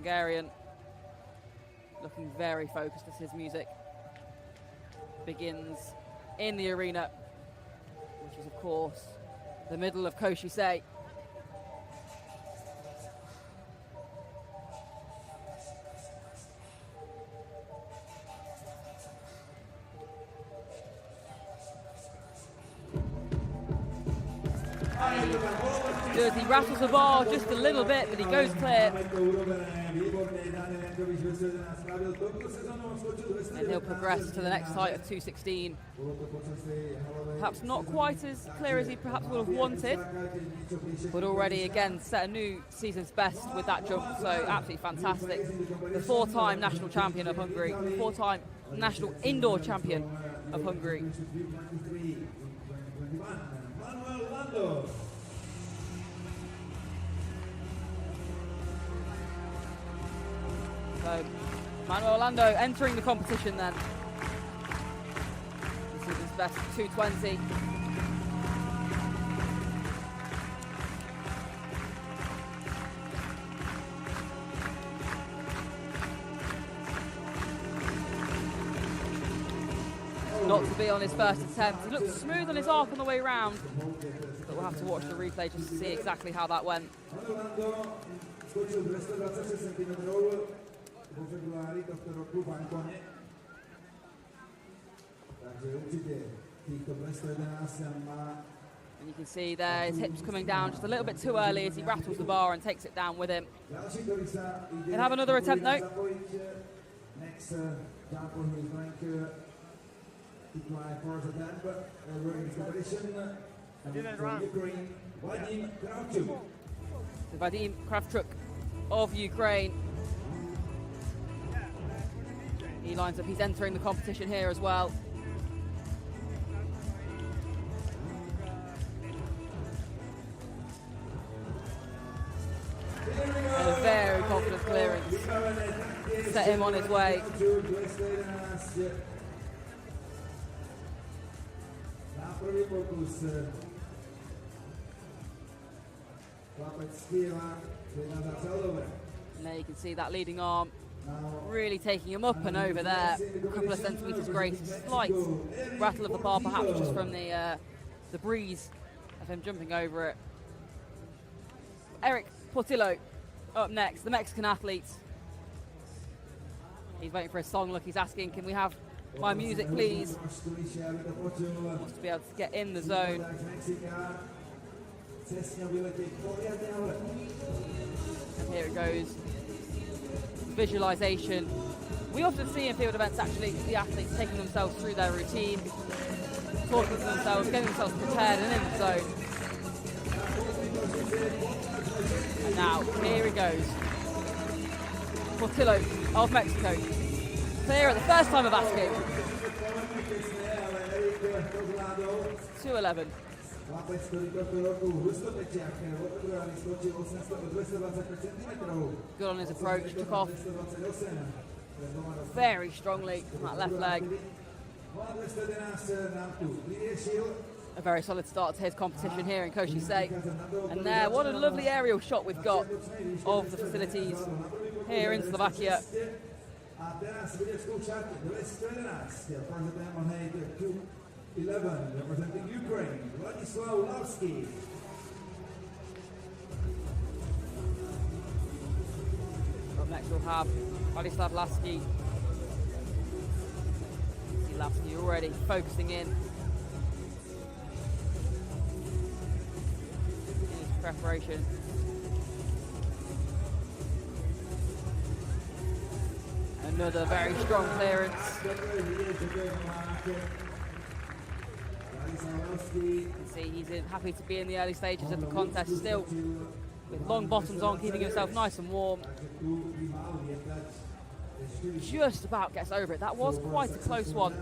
Hungarian, looking very focused as his music begins in the arena, which is of course the middle of Košice. He rattles the bar just a little bit, but he goes clear. And he'll progress to the next height of 216. Perhaps not quite as clear as he perhaps would have wanted, but already again set a new season's best with that jump, so absolutely fantastic. The four-time national champion of Hungary, four-time national indoor champion of Hungary. So, Manuel Lando entering the competition then. This is his best 220. Not to be on his first attempt. He looked smooth on his arc on the way round, but we'll have to watch the replay just to see exactly how that went. And you can see there his hips coming down just a little bit too early as he rattles the bar and takes it down with him. He'll have another attempt though. Vadim Kravchuk of Ukraine. He lines up, he's entering the competition here as well. And a very confident clearance. Set him on his way. And there you can see that leading arm really taking him up and over there. A couple of centimetres greater. Slight rattle of the bar perhaps just from the breeze of him jumping over it. Eric Portillo up next, the Mexican athlete. He's waiting for a song. Look, he's asking, can we have my music please? Wants to be able to get in the zone. And here it goes. Visualization. We often see in field events actually the athletes taking themselves through their routine, talking to themselves, getting themselves prepared and in the zone. And now, here he goes. Portillo of Mexico. Clear at the first time of asking. 2:11. Good on his approach, took off very strongly from that left leg. A very solid start to his competition here in Košice. And there, what a lovely aerial shot we've got of the facilities here in Slovakia. Representing Ukraine, Vladislav Lavsky. Up next we'll have Vladislav Lavsky. See Lavsky already focusing in his preparation. Another very strong clearance. You can see he's happy to be in the early stages of the contest still, with long bottoms on, keeping himself nice and warm. Just about gets over it. That was quite a close one.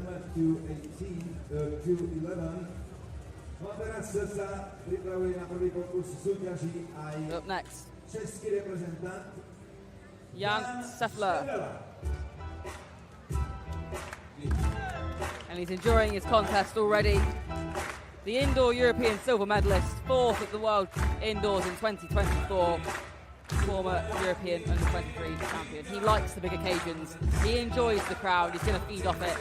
Up next, Jan Sefler. And he's enjoying his contest already. The indoor European silver medalist, fourth at the World Indoors in 2024. former European under-23 champion. He likes the big occasions. He enjoys the crowd. He's going to feed off it.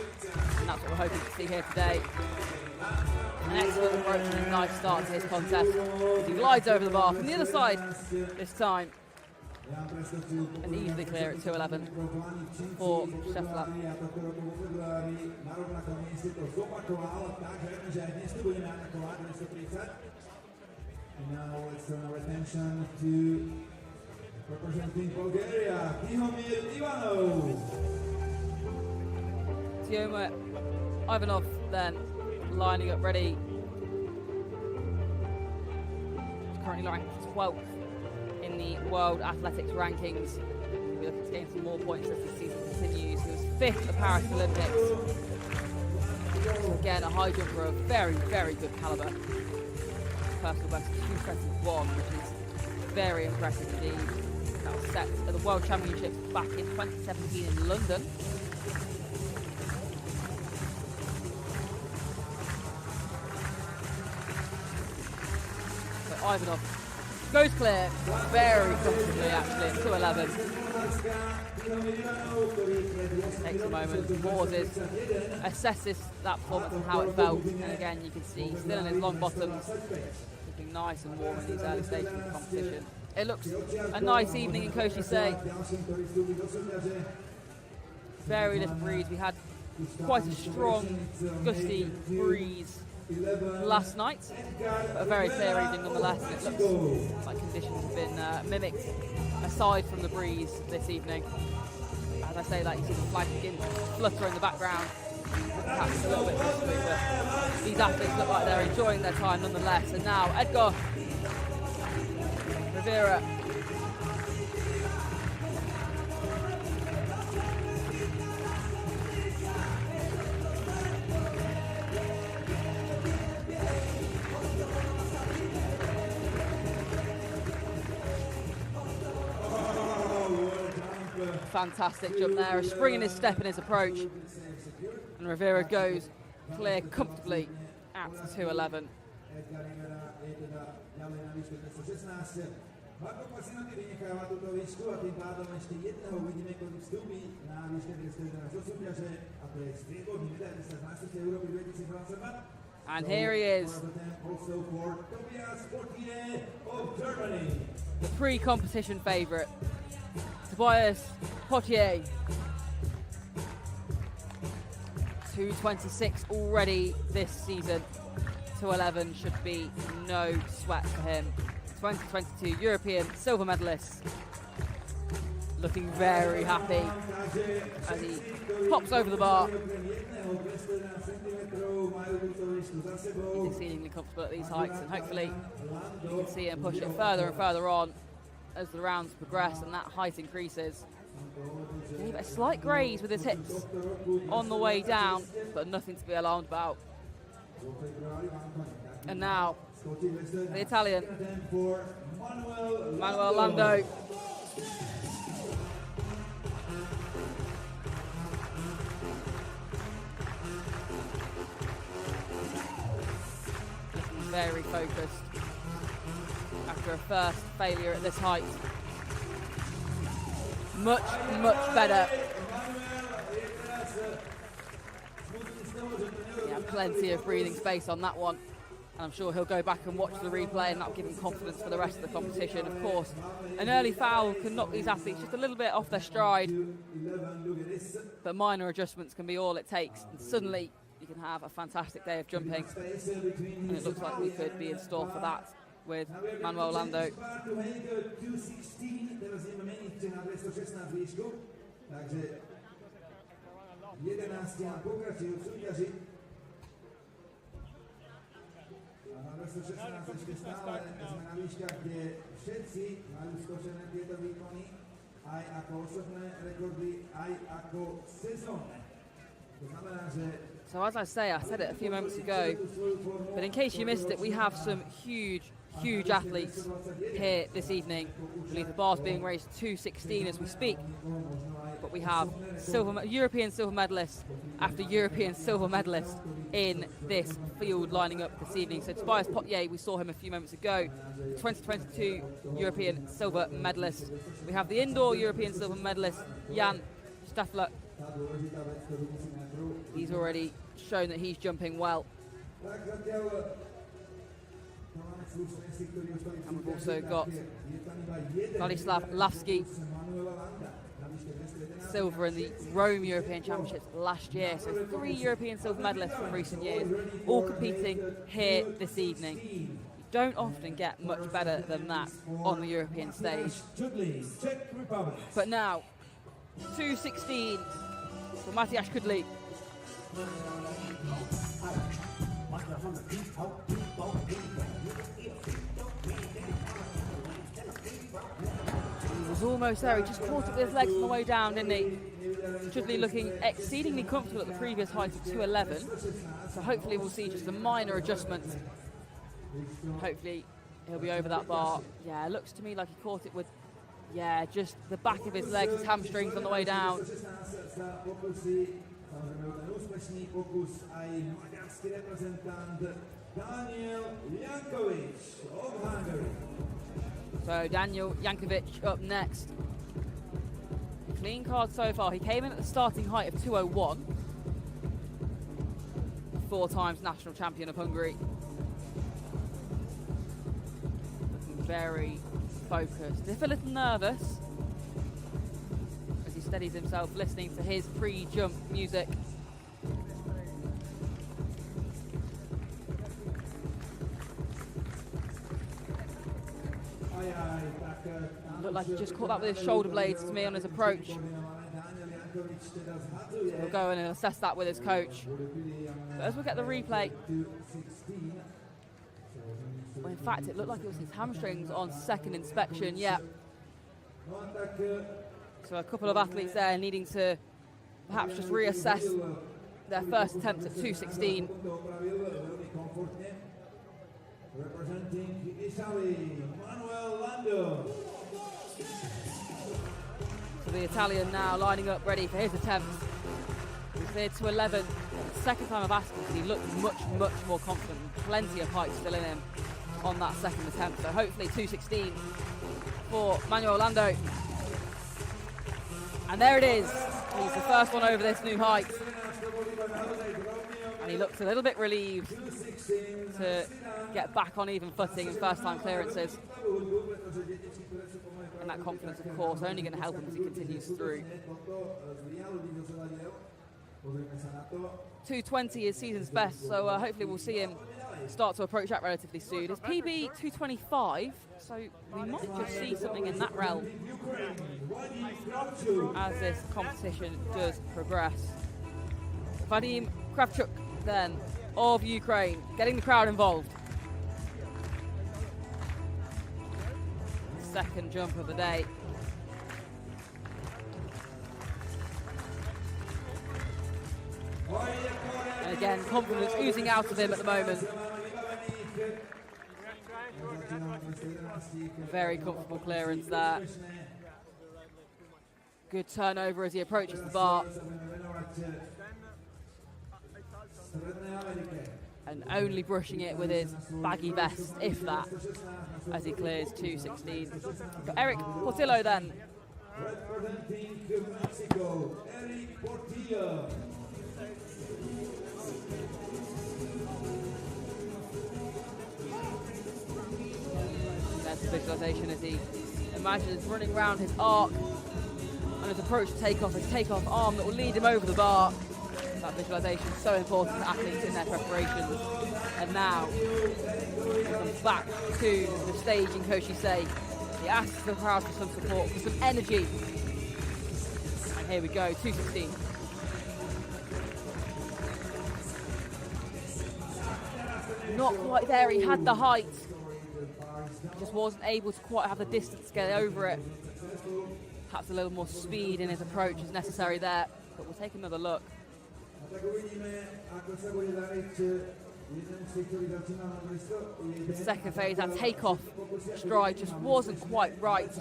And that's what we're hoping to see here today. An excellent approach and a nice start to his contest. As he glides over the bar from the other side this time. And easily clear at 2:11 for Šefla. And now let's turn our attention to representing Bulgaria, Tihomir Ivanov. Tihomir Ivanov then lining up ready. He's currently ranked 12th in the World Athletics rankings. We're looking to gain some more points as the season continues. He was 5th at the Paris Olympics. Again, a high jumper of very, very good calibre. Personal best 2:21, which is very impressive indeed. That was set at the World Championships back in 2017 in London. So Ivanov goes clear very comfortably actually at 2:11. Takes a moment, pauses, assesses that performance and how it felt. And again, you can see still in his long bottoms, looking nice and warm in these early stages of the competition. It looks a nice evening in Košice. Very little breeze. We had quite a strong, gusty breeze last night, but a very clear evening nonetheless. It looks like conditions have been mimicked aside from the breeze this evening. As I say that, you see the flag begin to flutter in the background. Perhaps a little bit crisply, but these athletes look like they're enjoying their time nonetheless. And now Edgar Rivera. Fantastic jump there, a spring in his step in his approach. And Rivera goes clear comfortably at 2:11. And here he is, the pre-competition favourite, Tobias Potier. 2:26 already this season. 2:11 should be no sweat for him. 2022 European silver medalist. Looking very happy as he pops over the bar. He's exceedingly comfortable at these heights, and hopefully you can see him push it further and further on as the rounds progress and that height increases. Gave a slight graze with his hips on the way down, but nothing to be alarmed about. And now, the Italian, Manuel Lando. Looking very focused after a first failure at this height. Much, much better. Yeah, plenty of breathing space on that one. And I'm sure he'll go back and watch the replay, and that'll give him confidence for the rest of the competition. Of course, an early foul can knock these athletes just a little bit off their stride, but minor adjustments can be all it takes. And suddenly, you can have a fantastic day of jumping. And it looks like we could be in store for that with Manuel Lando. So as I say, I said it a few moments ago, but in case you missed it, we have some huge huge athletes here this evening. I believe the bar's being raised to 216 as we speak. But we have European silver medalist after European silver medalist in this field lining up this evening. So Tobias Potier, we saw him a few moments ago, 2022 European silver medalist. We have the indoor European silver medalist, Jan Staffler. He's already shown that he's jumping well. And we've also got Vladislav Lavsky, silver in the Rome European Championships last year. So 3 European silver medalists from recent years, all competing here this evening. You don't often get much better than that on the European stage. But now, 216 for Matyáš Kudli. He was almost there. He just caught it with his legs on the way down, didn't he? Chudley looking exceedingly comfortable at the previous height of 211. So hopefully we'll see just a minor adjustment. Hopefully he'll be over that bar. Yeah, it looks to me like he caught it with, yeah, just the back of his legs, his hamstrings on the way down. So Daniel Jankovic up next. Clean card so far. He came in at the starting height of 201. 4 times national champion of Hungary. Looking very focused. If a little nervous as he steadies himself, listening to his pre-jump music. Looked like he just caught that with his shoulder blades to me on his approach. He'll go in and assess that with his coach. But as we get the replay, well, in fact, it looked like it was his hamstrings on second inspection, yeah. So a couple of athletes there needing to perhaps just reassess their first attempt at 216. Representing Italy, Manuel Lando. So the Italian now lining up ready for his attempt. He's cleared to 11. Second time I've asked him because he looked much, much more confident. Plenty of height still in him on that second attempt. So hopefully 216 for Manuel Lando. And there it is. He's the first one over this new height. And he looks a little bit relieved to get back on even footing in first-time clearances. And that confidence, of course, only going to help him as he continues through. 220 is season's best, so hopefully we'll see him start to approach that relatively soon. His PB 225, so we might just see something in that realm as this competition does progress. Vadim Kravchuk then of Ukraine, getting the crowd involved. Second jump of the day. And again, confidence oozing out of him at the moment. Very comfortable clearance there. Good turnover as he approaches the bar. And only brushing it with his baggy vest, if that, as he clears 216. Got Eric Portillo then. Representing Mexico, Eric Portillo. There's the visualization as he imagines running around his arc on his approach to takeoff, his takeoff arm that will lead him over the bar. That visualization is so important to athletes in their preparations. And now, he comes back to the stage in Košice. He asks the crowd for some support, for some energy. And here we go, 216. Not quite there, he had the height. Just wasn't able to quite have the distance to get over it. Perhaps a little more speed in his approach is necessary there, but we'll take another look. The second phase, that takeoff stride just wasn't quite right.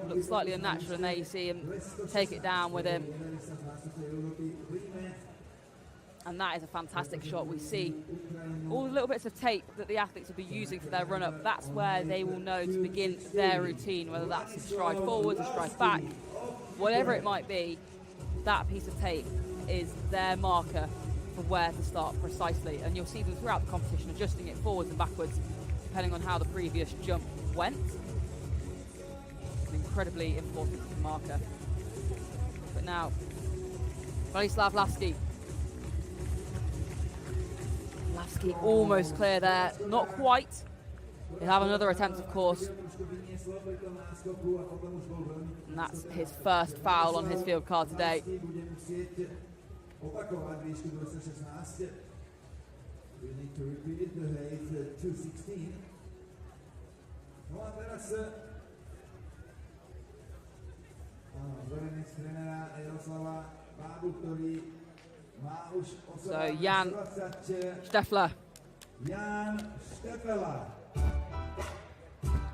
Looked slightly unnatural, and there you see him take it down with him. And that is a fantastic shot. We see all the little bits of tape that the athletes will be using for their run-up. That's where they will know to begin their routine, whether that's a stride forwards, a stride back, whatever it might be. That piece of tape is their marker for where to start precisely. And you'll see them throughout the competition adjusting it forwards and backwards, depending on how the previous jump went. An incredibly important marker. But now, Vladislav Lavsky. Lavsky almost clear there, not quite. He'll have another attempt, of course. And that's his first foul on his field card today. So Jan Steffler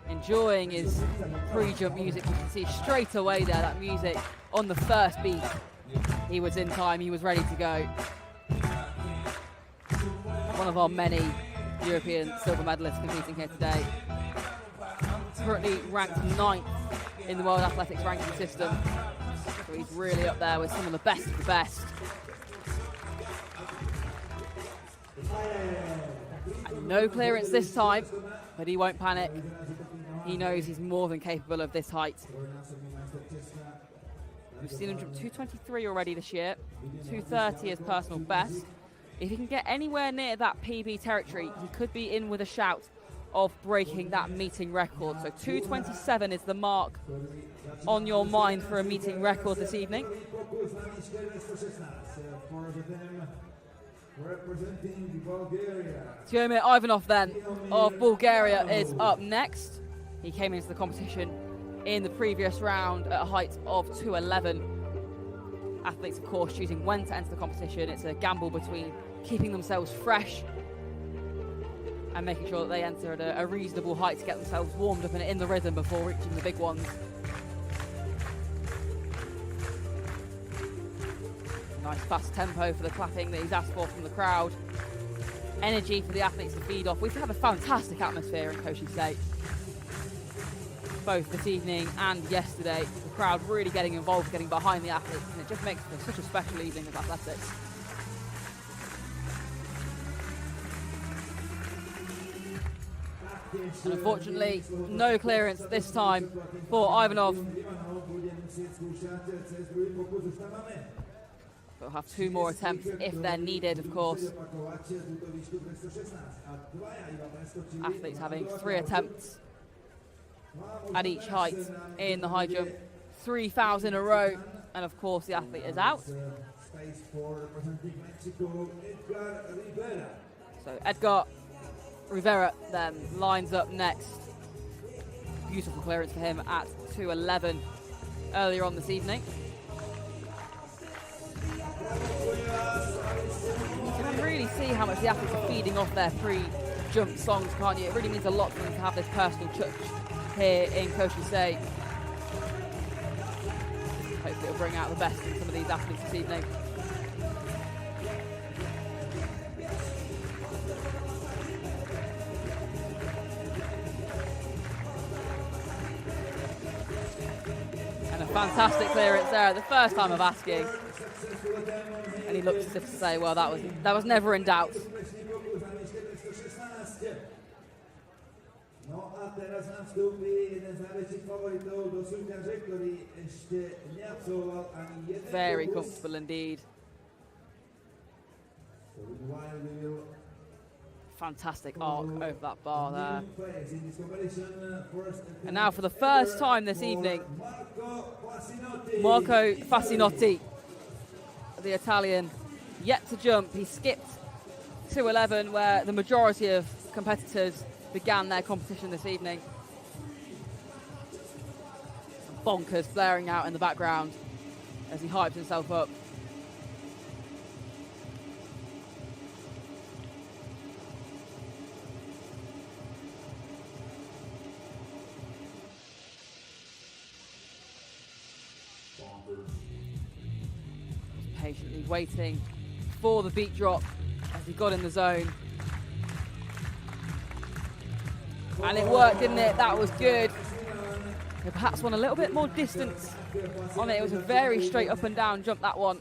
enjoying his pre-jump music. You can see straight away there, that music on the first beat. He was in time, he was ready to go. One of our many European silver medalists competing here today. Currently ranked 9th in the World Athletics ranking system. So he's really up there with some of the best of the best. And no clearance this time, but he won't panic. He knows he's more than capable of this height. We've seen him jump 223 already this year, 230 is personal best. If he can get anywhere near that PB territory, he could be in with a shout of breaking that meeting record. So 227 is the mark on your mind for a meeting record this evening. Tiomir Ivanov then of Bulgaria is up next. He came into the competition in the previous round at a height of 211. Athletes, of course, choosing when to enter the competition. It's a gamble between keeping themselves fresh and making sure that they enter at a reasonable height to get themselves warmed up and in the rhythm before reaching the big ones. Nice fast tempo for the clapping that he's asked for from the crowd. Energy for the athletes to feed off. We've had a fantastic atmosphere in Košice, both this evening and yesterday. The crowd really getting involved, getting behind the athletes, and it just makes for such a special evening of athletics. And unfortunately, no clearance this time for Ivanov. We'll have 2 more attempts if they're needed, of course. Athletes having 3 attempts at each height in the high jump. 3 fouls in a row, and of course the athlete is out. So Edgar Rivera then lines up next. Beautiful clearance for him at 211 earlier on this evening. You can really see how much the athletes are feeding off their pre-jump songs, can't you? It really means a lot for them to have this personal touch here in Košice. Hopefully it'll bring out the best in some of these athletes this evening. And a fantastic clearance there at the first time of asking. And he looks as if to say, well, that was never in doubt. Very comfortable indeed. Fantastic arc over that bar there. And now for the first time this evening, Marco Fascinotti, the Italian, yet to jump. He skipped 211 where the majority of competitors began their competition this evening. Bonkers blaring out in the background as he hypes himself up. Patiently waiting for the beat drop as he got in the zone. And it worked, didn't it? That was good. He perhaps won a little bit more distance on it. It was a very straight up and down jump, that one.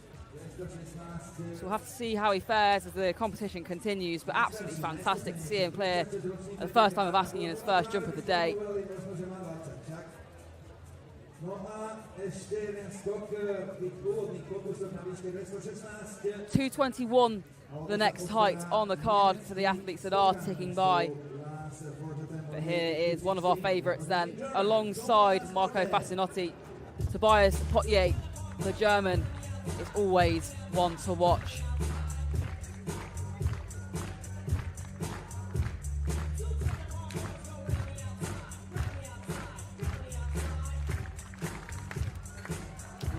So we'll have to see how he fares as the competition continues, but absolutely fantastic to see him clear the first time of asking in his first jump of the day. 221, the next height on the card for the athletes that are ticking by. But here is one of our favourites then, alongside Marco Fascinotti. Tobias Pottier, the German, is always one to watch.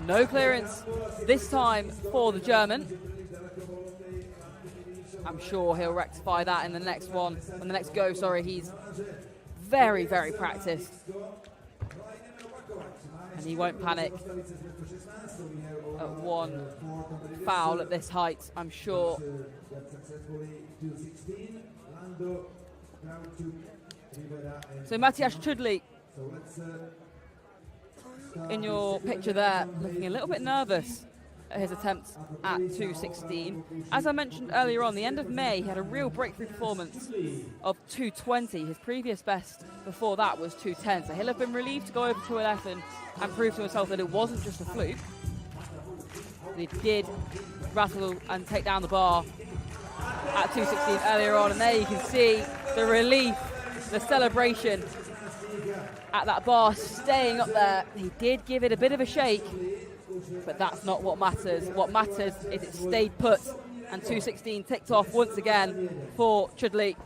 No clearance this time for the German. I'm sure he'll rectify that in the next one, in the next go, sorry. He's very, very practiced. And he won't panic at one foul at this height, I'm sure. So Matthias Chudli, in your picture there, looking a little bit nervous at his attempt at 2:16. As I mentioned earlier on, the end of May, he had a real breakthrough performance of 2:20. His previous best before that was 2:10. So he'll have been relieved to go over 2:11 and prove to himself that it wasn't just a fluke. He did rattle and take down the bar at 2:16 earlier on, and there you can see the relief, the celebration at that bar staying up there. He did give it a bit of a shake, but that's not what matters. What matters is it stayed put, and 2:16 ticked off once again for Chudli.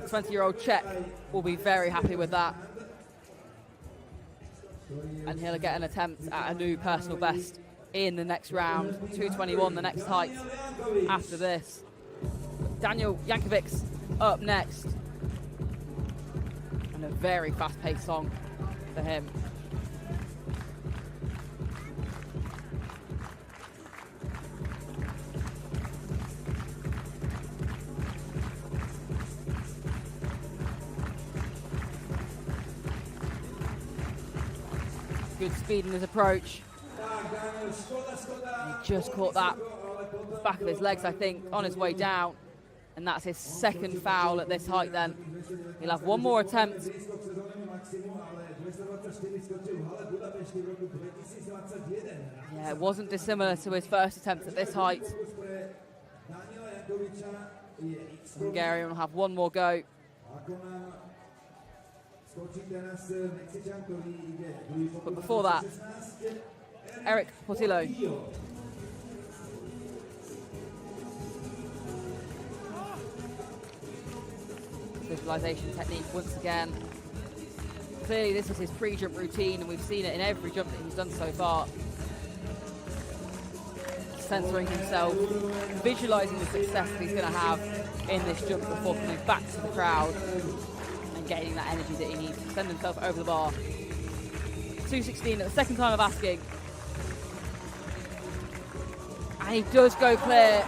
20-year-old Czech will be very happy with that. And he'll get an attempt at a new personal best in the next round. 2:21, the next height after this. Daniel Jankovics up next. And a very fast-paced song for him. Good speed in his approach. He just caught that back of his legs, I think, on his way down. And that's his second foul at this height then. He'll have one more attempt. Yeah, it wasn't dissimilar to his first attempt at this height. Hungarian will have one more go. But before that, Eric Portillo. Visualization technique once again. Clearly this is his pre-jump routine, and we've seen it in every jump that he's done so far. Censoring himself, visualizing the success that he's going to have in this jump before coming back to the crowd and getting that energy that he needs to send himself over the bar. 2:16 at the second time of asking. And he does go clear.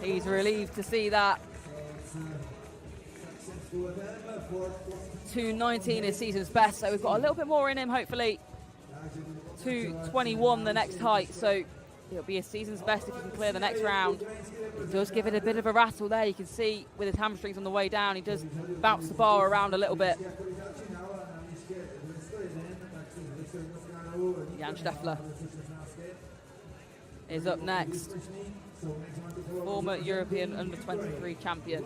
He's relieved to see that. 2:19 is season's best, so we've got a little bit more in him, hopefully. 2:21 the next height, so it'll be his season's best if he can clear the next round. He does give it a bit of a rattle there. You can see with his hamstrings on the way down, he does bounce the bar around a little bit. Jan Steffler is up next. Former European under-23 champion.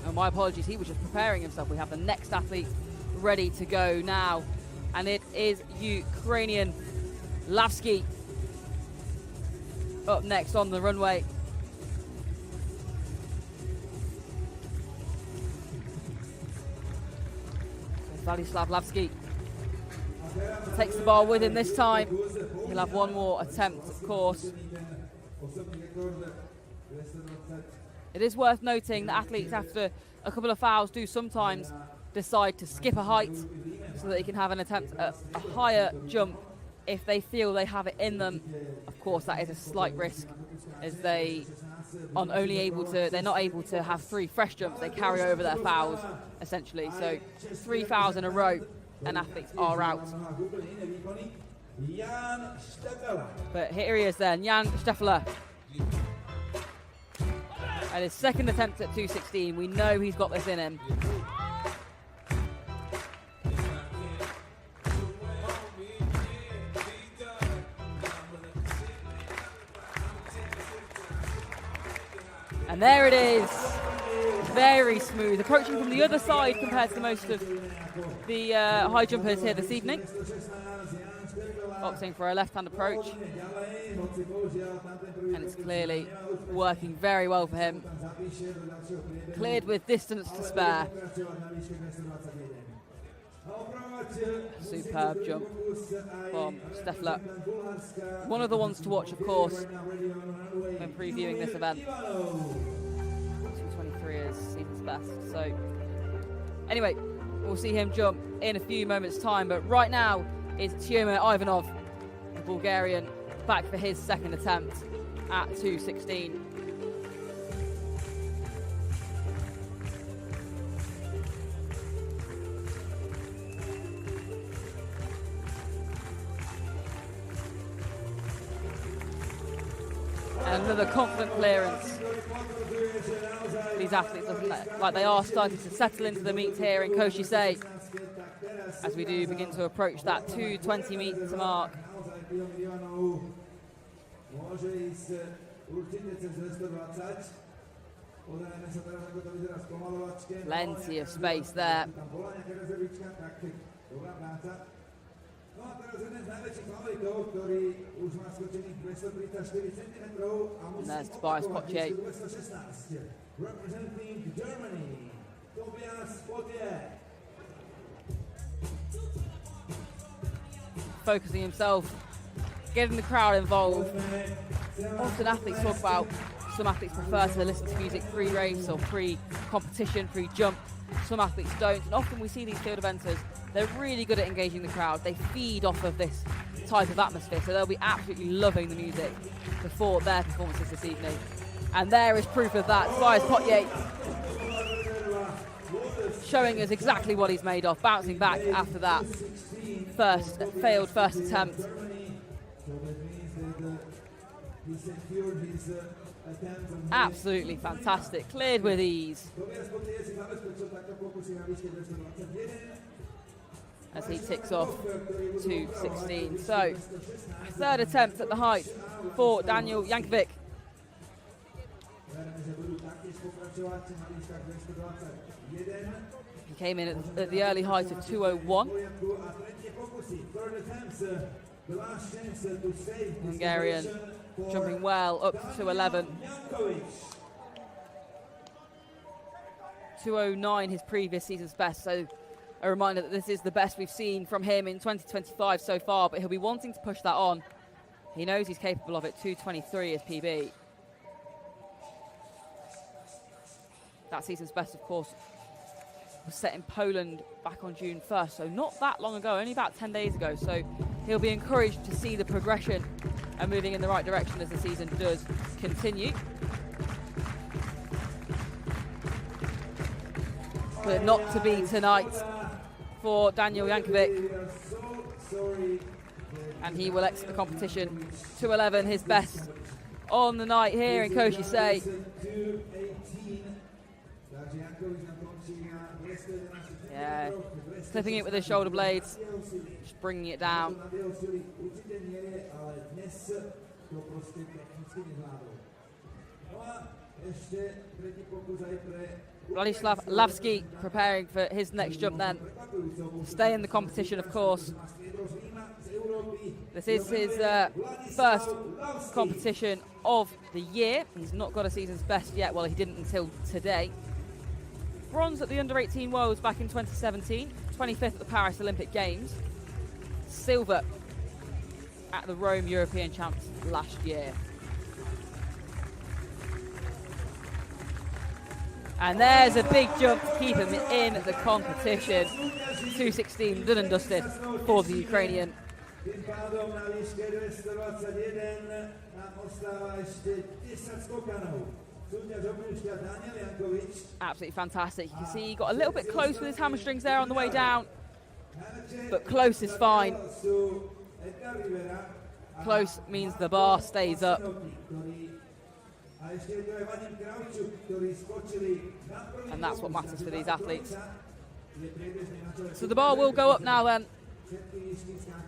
Oh, my apologies, he was just preparing himself. We have the next athlete ready to go now, and it is Ukrainian Lavsky up next on the runway. Vladislav Lavsky takes the bar with him this time. He'll have one more attempt, of course. It is worth noting that athletes, after a couple of fouls, do sometimes decide to skip a height so that they can have an attempt at a higher jump if they feel they have it in them. Of course, that is a slight risk, as they are they're not able to have 3 fresh jumps. They carry over their fouls, essentially. So 3 fouls in a row and athletes are out. But here he is then, Jan Steffler. And his second attempt at 216. We know he's got this in him. And there it is. Very smooth. Approaching from the other side compared to most of the high jumpers here this evening. Opting for a left-hand approach. And it's clearly working very well for him. Cleared with distance to spare. Superb jump from Steffler. One of the ones to watch, of course, when previewing this event. 223 is season's best. So, anyway, we'll see him jump in a few moments' time. But right now is Tiomo Ivanov, the Bulgarian, back for his second attempt at 216. And another confident clearance. These athletes look like they are starting to settle into the meet here in Košice as we do begin to approach that 220 meter mark. Plenty of space there. And there's Tobias Potier. Representing Germany, Tobias Potier. Focusing himself, getting the crowd involved. Often athletes talk about, some athletes prefer to listen to music pre-race or pre-competition, pre-jump. Some athletes don't, and often we see these field eventers, they're really good at engaging the crowd. They feed off of this type of atmosphere, so they'll be absolutely loving the music before their performances this evening. And there is proof of that. Tobias Potier showing us exactly what he's made of, bouncing back after that failed first attempt. Absolutely fantastic, cleared with ease. As he ticks off 216. So, third attempt at the height for Daniel Jankovic. He came in at the early height of 201. Hungarian jumping well up to 211. 209 his previous season's best, so a reminder that this is the best we've seen from him in 2025 so far, but he'll be wanting to push that on. He knows he's capable of it. 223 is PB. That season's best, of course, was set in Poland back on June 1st, so not that long ago, only about 10 days ago. So he'll be encouraged to see the progression and moving in the right direction as the season does continue. But not to be tonight for Daniel Jankovic. And he will exit the competition. 211, his best on the night here in Košice. Yeah, clipping it with his shoulder blades, just bringing it down. Vladislav Lavsky preparing for his next jump then. Stay in the competition, of course. This is his first competition of the year. He's not got a season's best yet. Well, he didn't until today. Bronze at the Under-18 Worlds back in 2017. 25th at the Paris Olympic Games. Silver at the Rome European Champs last year. And there's a big jump to keep him in the competition. 2:16 done and dusted for the Ukrainian. Absolutely fantastic. You can see he got a little bit close with his hamstrings there on the way down, but close is fine. Close means the bar stays up. And that's what matters for these athletes. So the bar will go up now then.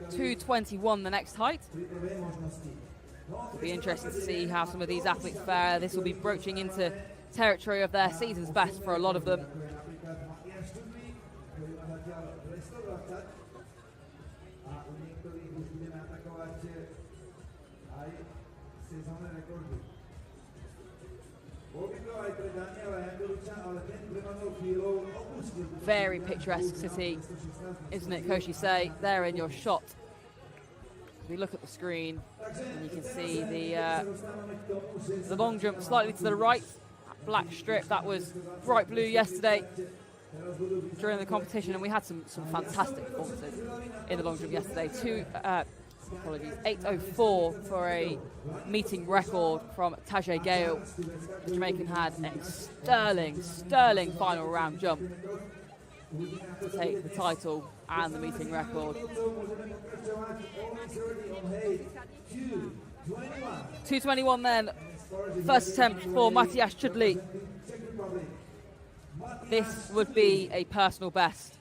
2:21 the next height. It'll be interesting to see how some of these athletes fare. This will be broaching into territory of their season's best for a lot of them. Very picturesque city, isn't it, Košice? There in your shot. We look at the screen and you can see the long jump slightly to the right. That black strip that was bright blue yesterday during the competition, and we had some fantastic performances in the long jump yesterday. 8:04 for a meeting record from Tajay Gale. The Jamaican had a sterling final round jump to take the title and the meeting record. 2:21 then, first attempt for Matthias Chudley. This would be a personal best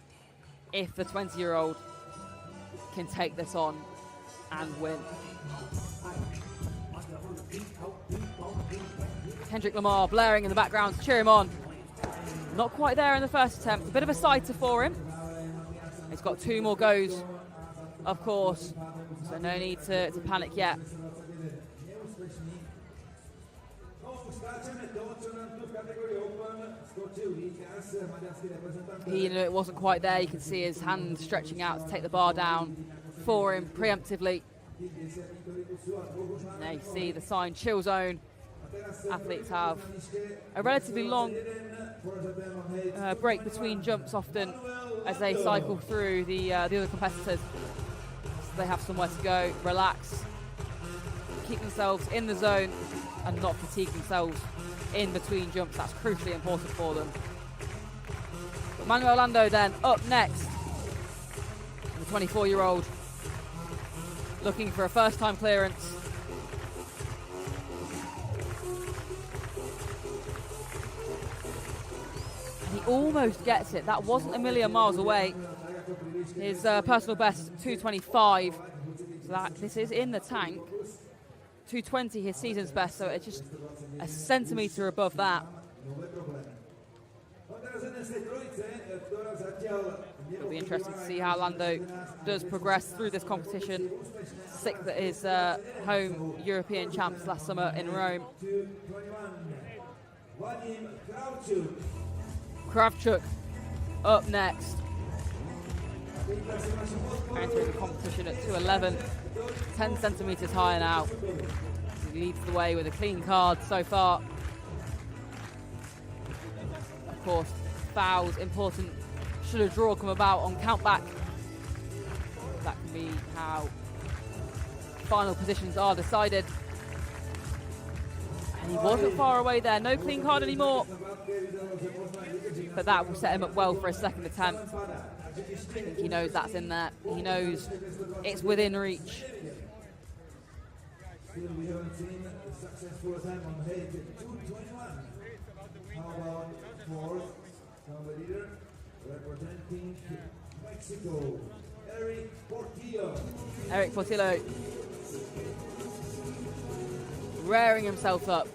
if the 20-year-old can take this on and win. Kendrick Lamar blaring in the background to cheer him on. Not quite there in the first attempt. A bit of a sighter for him. He's got 2 more goes, of course, so no need to panic yet. It wasn't quite there. You can see his hand stretching out to take the bar down for him preemptively. Now you see the sign chill zone. Athletes have a relatively long break between jumps often as they cycle through the other competitors. So they have somewhere to go, relax, keep themselves in the zone and not fatigue themselves in between jumps. That's crucially important for them. But Manuel Lando then up next. The 24-year-old looking for a first-time clearance. He almost gets it. That wasn't a million miles away. His personal best, 2:25. So this is in the tank. 2:20, his season's best, so it's just a centimetre above that. It'll be interesting to see how Lando does progress through this competition. 6th at his home European champs last summer in Rome. Kravchuk up next. Entering the competition at 2:11, 10 centimetres higher now. He leads the way with a clean card so far. Of course, fouls important. Should a draw come about on countback, that can be how final positions are decided. And he wasn't far away there. No clean card anymore. But that will set him up well for a second attempt. I think he knows that's in there. He knows it's within reach. Still, we haven't seen a successful time on height 2:21. How about 4th leader representing Mexico, Eric Portillo. Eric Portillo rearing himself up.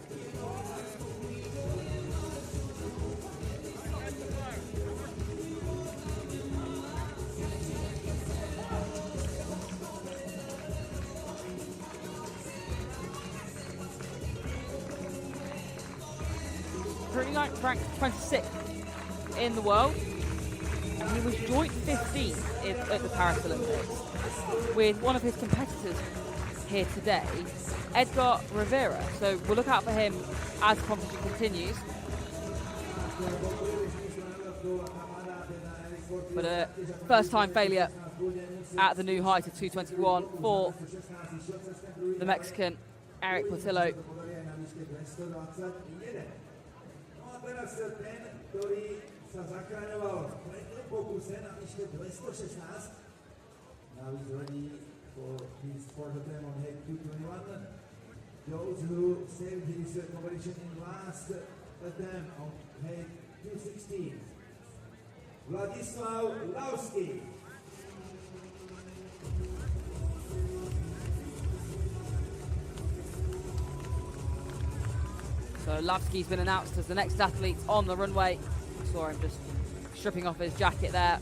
Ranked 26th in the world. He was joint 15th at the Paris Olympics with one of his competitors here today, Edgar Rivera. So we'll look out for him as the competition continues. But a first-time failure at the new height of 221 for the Mexican Eric Portillo. Now he's ready for his fourth attempt on head 221. Those who saved his competition in last attempt on head 216. Vladislav Lavsky. So Lavsky's been announced as the next athlete on the runway. Saw him just stripping off his jacket there.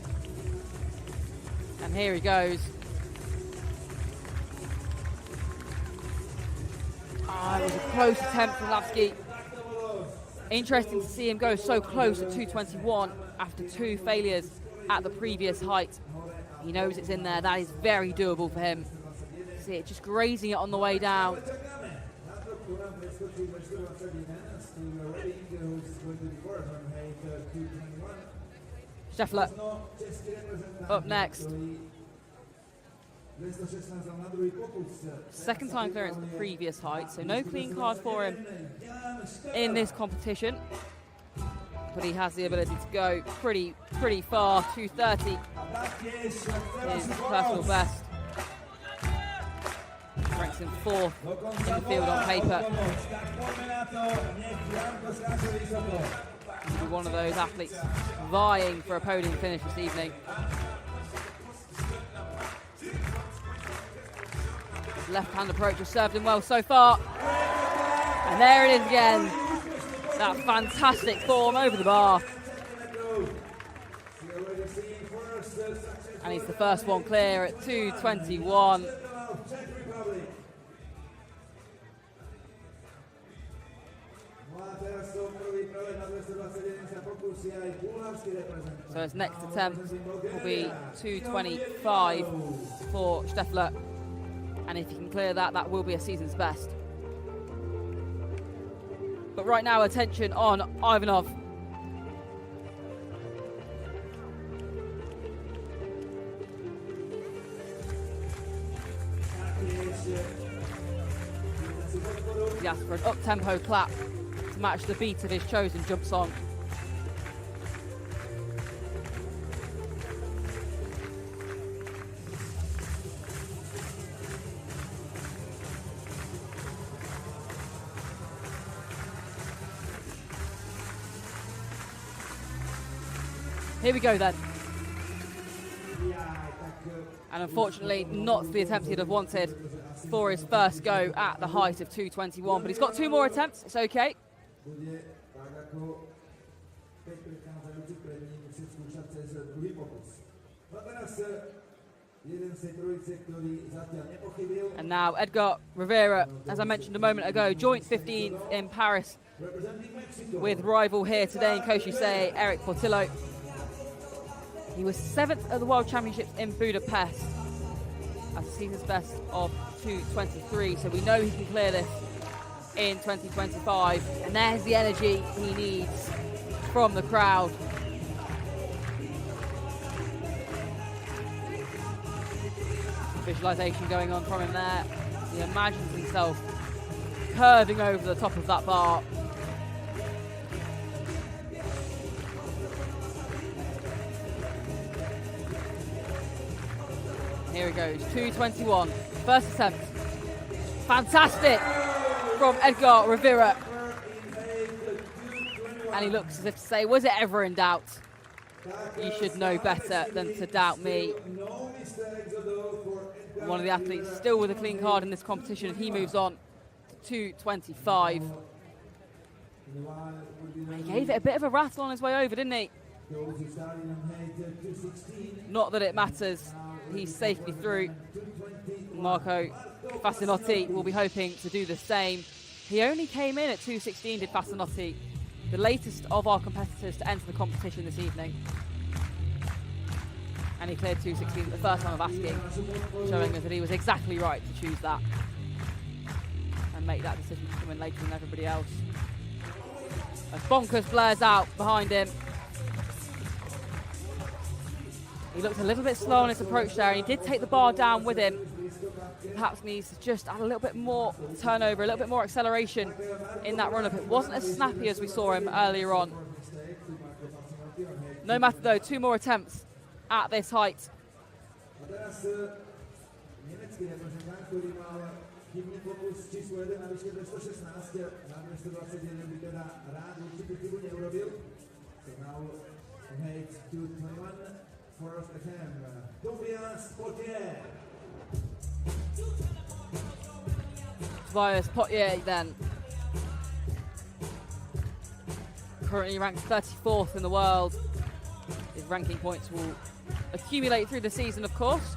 And here he goes. It was a close attempt from Lavsky. Interesting to see him go so close at 221 after 2 failures at the previous height. He knows it's in there. That is very doable for him. See it just grazing it on the way down. Scheffler up next. Second time clearance at the previous height, so no clean card for him in this competition. But he has the ability to go pretty far. 230 is his personal best. Ranks him 4th in the field on paper. He'll be one of those athletes vying for a podium finish this evening. His left-hand approach has served him well so far. And there it is again. That fantastic form over the bar. And he's the first one clear at 221. So his next attempt will be 225 for Scheffler. And if he can clear that, that will be a season's best. But right now, attention on Ivanov. He asked for an up-tempo clap to match the beat of his chosen jump song. Here we go then. And unfortunately, not the attempt he'd have wanted for his first go at the height of 221. But he's got 2 more attempts. It's okay. And now Edgar Rivera, as I mentioned a moment ago, joint 15th in Paris with rival here today in Košice, Eric Portillo. He was 7th at the World Championships in Budapest as a season's best of 2:23. So we know he can clear this in 2025. And there's the energy he needs from the crowd. Visualization going on from him there. He imagines himself curving over the top of that bar. Here he goes, 221, first attempt. Fantastic from Edgar Rivera. And he looks as if to say, was it ever in doubt? You should know better than to doubt me. One of the athletes still with a clean card in this competition. He moves on to 225. He gave it a bit of a rattle on his way over, didn't he? Not that it matters. He's safely through. Marco Fascinotti will be hoping to do the same. He only came in at 216, did Fascinotti, the latest of our competitors to enter the competition this evening. And he cleared 216 the first time of asking, showing us that he was exactly right to choose that and make that decision to come in later than everybody else. As Bonkers blares out behind him. He looked a little bit slow on his approach there, and he did take the bar down with him. Perhaps needs to just add a little bit more turnover, a little bit more acceleration in that run-up. It wasn't as snappy as we saw him earlier on. No matter though, 2 more attempts at this height. Tobias Potier then. Currently ranked 34th in the world. His ranking points will accumulate through the season, of course.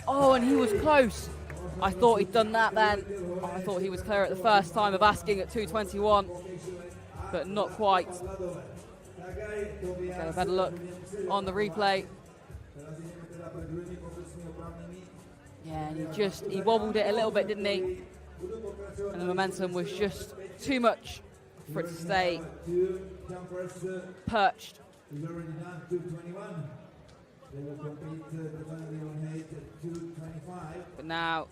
Oh, and he was close. I thought he'd done that then. Oh, I thought he was clear at the first time of asking at 221, but not quite. Get a better look on the replay. Yeah, and he wobbled it a little bit, didn't he? And the momentum was just too much for it to stay perched. But now,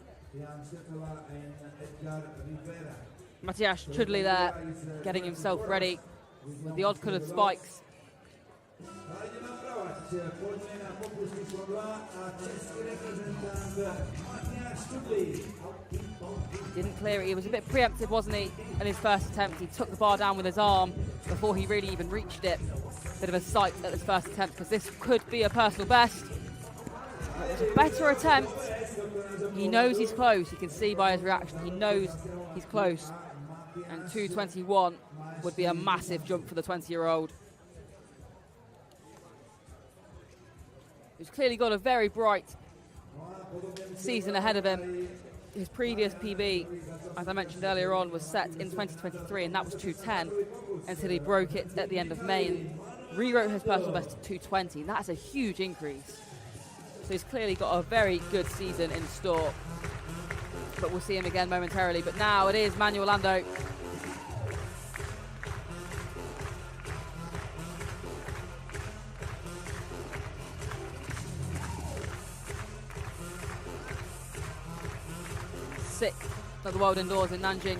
Matthias Chudley there, getting himself ready with the odd-coloured spikes. Didn't clear it. He was a bit preemptive, wasn't he, in his first attempt? He took the bar down with his arm before he really even reached it. Bit of a sight at his first attempt, because this could be a personal best. It was a better attempt. He knows he's close. You can see by his reaction. He knows he's close. And 221 would be a massive jump for the 20-year-old. He's clearly got a very bright season ahead of him. His previous PB, as I mentioned earlier on, was set in 2023, and that was 210 until he broke it at the end of May and rewrote his personal best to 220. And that's a huge increase. So he's clearly got a very good season in store. But we'll see him again momentarily. But now it is Manuel Lando. Sixth at the World Indoors in Nanjing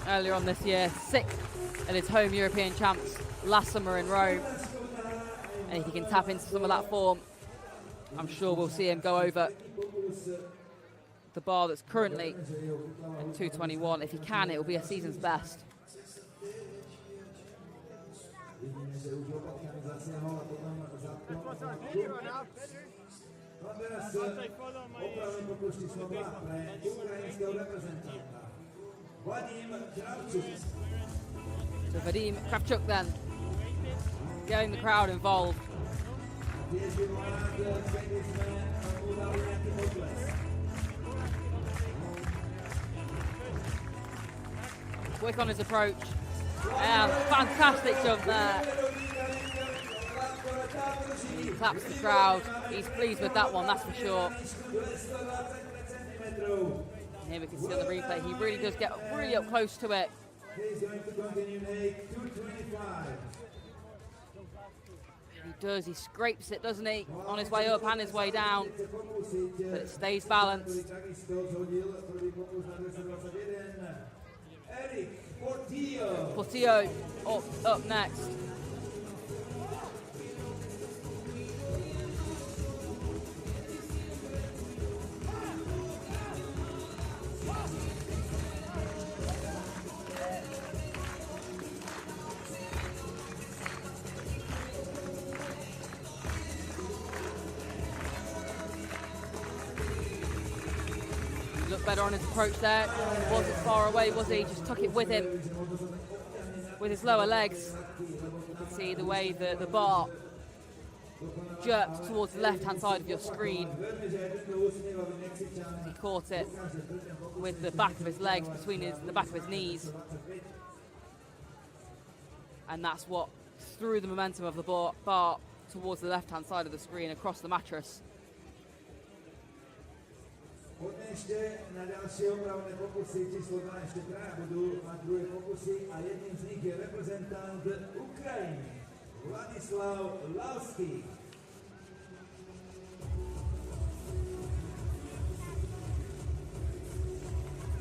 earlier on this year. Sixth at his home European champs last summer in Rome. And if he can tap into some of that form, I'm sure we'll see him go over the bar that's currently at 221. If he can, it will be a season's best. So Vadim Kravchuk then, getting the crowd involved. Quick on his approach, and fantastic jump there. He claps the crowd. He's pleased with that one, that's for sure. And here we can see on the replay, he really does get really up close to it. He does, he scrapes it, doesn't he? On his way up and his way down. But it stays balanced. Portillo up next. Looked better on his approach there. He wasn't far away, was he? Just took it with him with his lower legs. You can see the way the bar jerked towards the left-hand side of your screen. He caught it with the back of his legs between the back of his knees. And that's what threw the momentum of the bar towards the left-hand side of the screen across the mattress. Poďme ešte na ďalšie opravné pokusy, číslo 2 ešte traja budú mať druhé pokusy a jedným z nich je reprezentant Ukrajiny, Vladislav Lavský.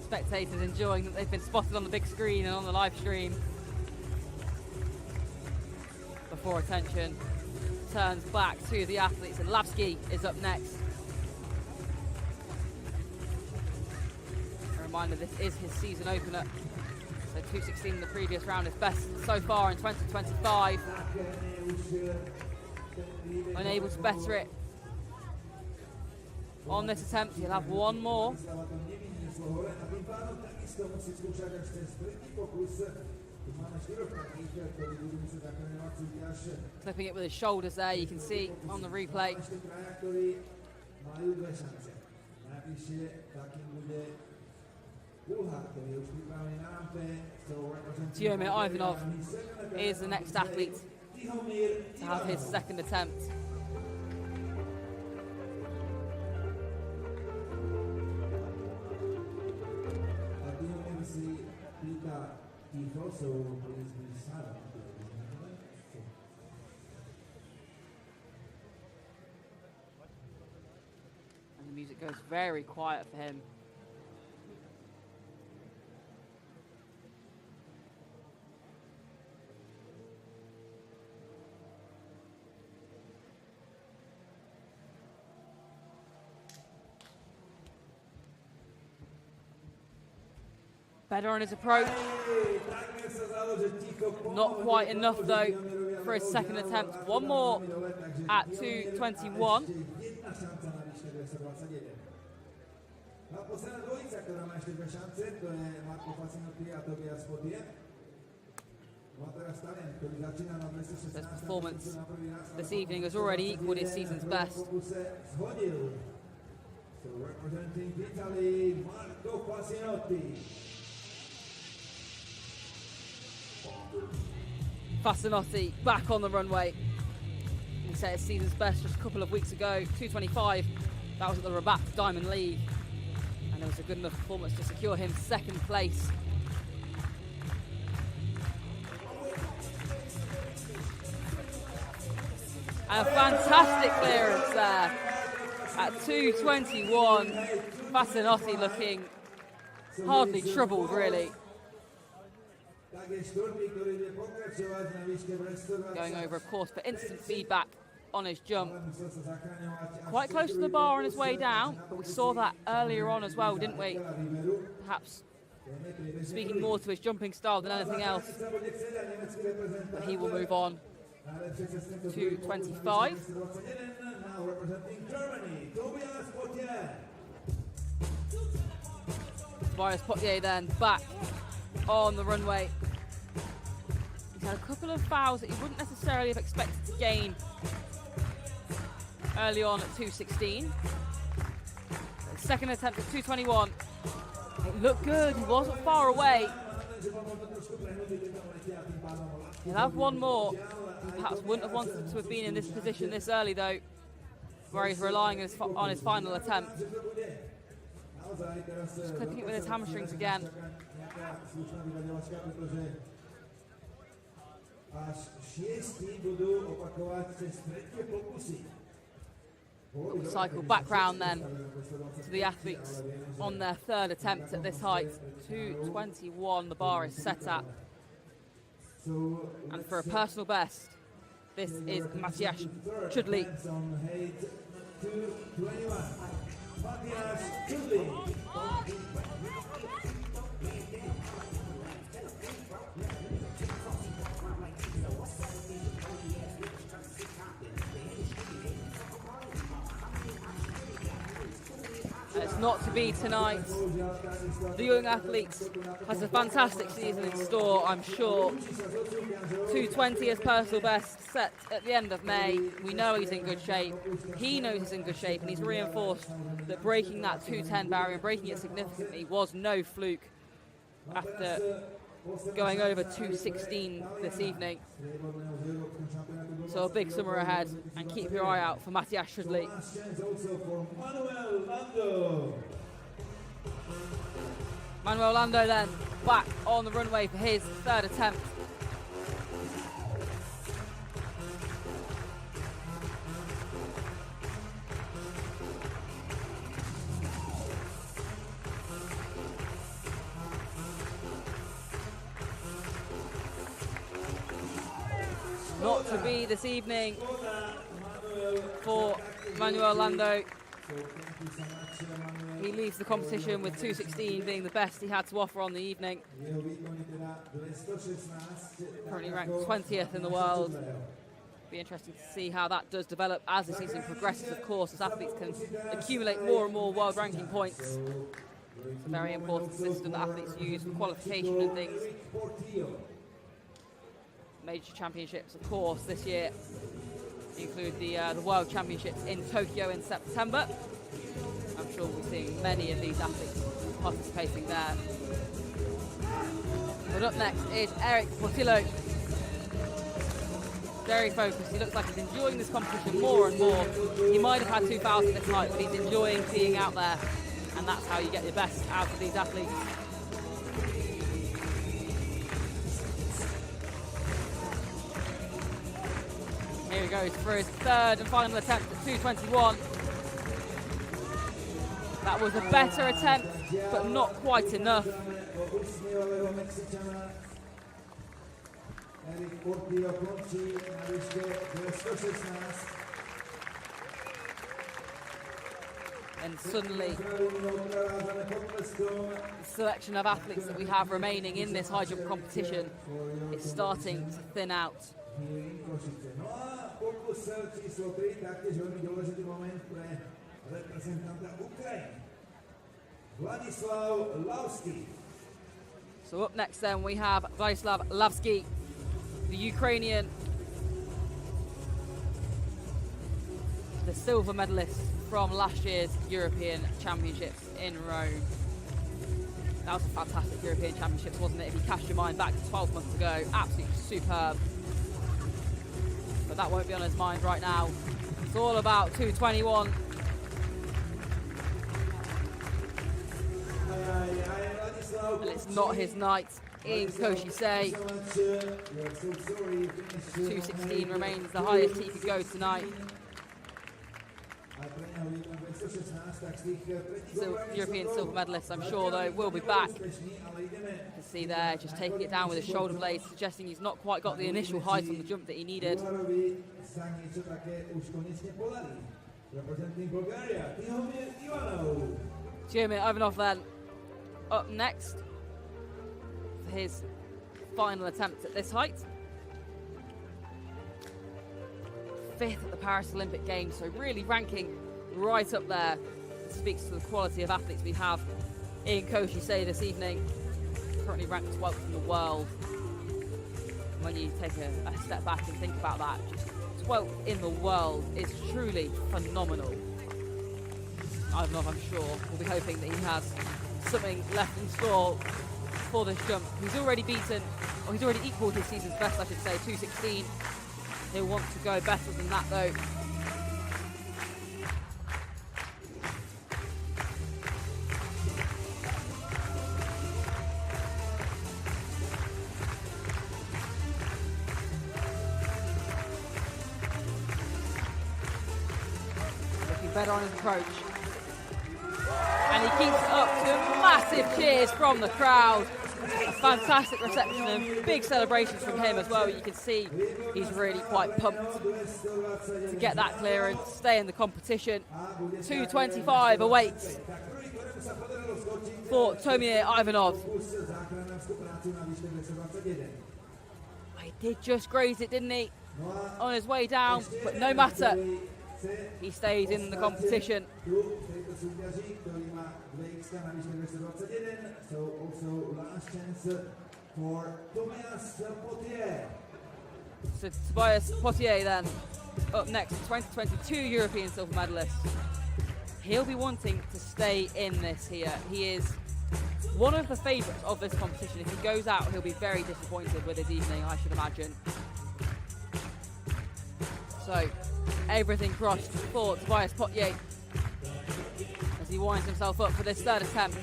Spectators enjoying that they've been spotted on the big screen and on the live stream. Before attention turns back to the athletes, and Lavsky is up next. A reminder, this is his season opener. So 2:16 in the previous round, his best so far in 2025. Unable to better it on this attempt. He'll have one more. Clipping it with his shoulders there, you can see on the replay. Tiomir Ivanov is the next athlete to have his second attempt. And the music goes very quiet for him. Better on his approach. Not quite enough though for his second attempt. One more at 2:21. His performance this evening has already equalled his season's best. So representing Italy, Marco Fasinotti. Fasinotti back on the runway. He set his season's best just a couple of weeks ago, 2:25. That was at the Rabat Diamond League. And it was a good enough performance to secure him second place. And a fantastic clearance there at 2:21. Fasinotti looking hardly troubled, really. Going over, of course, for instant feedback on his jump. Quite close to the bar on his way down, but we saw that earlier on as well, didn't we? Perhaps speaking more to his jumping style than anything else. But he will move on to 25. Tobias Potier then back on the runway. He's had a couple of fouls that he wouldn't necessarily have expected to gain early on at 2:16. Second attempt at 2:21. It looked good, he wasn't far away. He'll have one more. He perhaps wouldn't have wanted to have been in this position this early though, where he's relying on his final attempt. Just clipping it with his hamstrings again. Cycle back round then to the athletes on their third attempt at this height. 2:21 the bar is set at. And for a personal best, this is Matthias Chudley. It's not to be tonight. The young athlete has a fantastic season in store, I'm sure. 2:20 is personal best, set at the end of May. We know he's in good shape. He knows he's in good shape, and he's reinforced that breaking that 2:10 barrier and breaking it significantly was no fluke after going over 2:16 this evening. So a big summer ahead, and keep your eye out for Matthias Schudley. Last chance also for Manuel Lando. Manuel Lando then back on the runway for his third attempt. Not to be this evening for Manuel Lando. He leaves the competition with 2:16 being the best he had to offer on the evening. Currently ranked 20th in the world. Be interesting to see how that does develop as the season progresses, of course, as athletes can accumulate more and more world ranking points. It's a very important system that athletes use for qualification and things. Major championships, of course, this year include the World Championships in Tokyo in September. I'm sure we're seeing many of these athletes participating there. But up next is Eric Portillo. Very focused. He looks like he's enjoying this competition more and more. He might have had 2 fouls at this night, but he's enjoying being out there. And that's how you get the best out of these athletes. Here he goes for his third and final attempt at 2:21. That was a better attempt, but not quite enough. And suddenly, the selection of athletes that we have remaining in this high jump competition is starting to thin out. So up next then we have Vladislav Lavsky, the Ukrainian, the silver medalist from last year's European Championships in Rome. That was a fantastic European Championships, wasn't it? If you cast your mind back to 12 months ago, absolutely superb. But that won't be on his mind right now. It's all about 2:21. And it's not his night in Košice. 2:16 remains the highest he could go tonight. So European silver medalist, I'm sure, though, will be back. You can see there, just taking it down with his shoulder blades, suggesting he's not quite got the initial height on the jump that he needed. Tiomir Ivanov then up next for his final attempt at this height. 5th at the Paris Olympic Games, so really ranking right up there. It speaks to the quality of athletes we have in Košice this evening. Currently ranked 12th in the world. When you take a step back and think about that, just 12th in the world is truly phenomenal. Ivanov, I'm sure, will be hoping that he has something left in store for this jump. He's already beaten, or he's already equalled his season's best, I should say, 2:16. He'll want to go better than that, though. Looking better on his approach. And he keeps it up to massive cheers from the crowd. A fantastic reception and big celebrations from him as well. You can see he's really quite pumped to get that clearance, stay in the competition. 2:25 awaits for Tiomir Ivanov. He did just graze it, didn't he? On his way down, but no matter. He stays in the competition. So also last chance for Tobias Potier. So Tobias Potier then up next, 2022 European silver medalist. He'll be wanting to stay in this here. He is one of the favourites of this competition. If he goes out, he'll be very disappointed with his evening, I should imagine. So everything crossed for Tobias Potier as he winds himself up for this third attempt.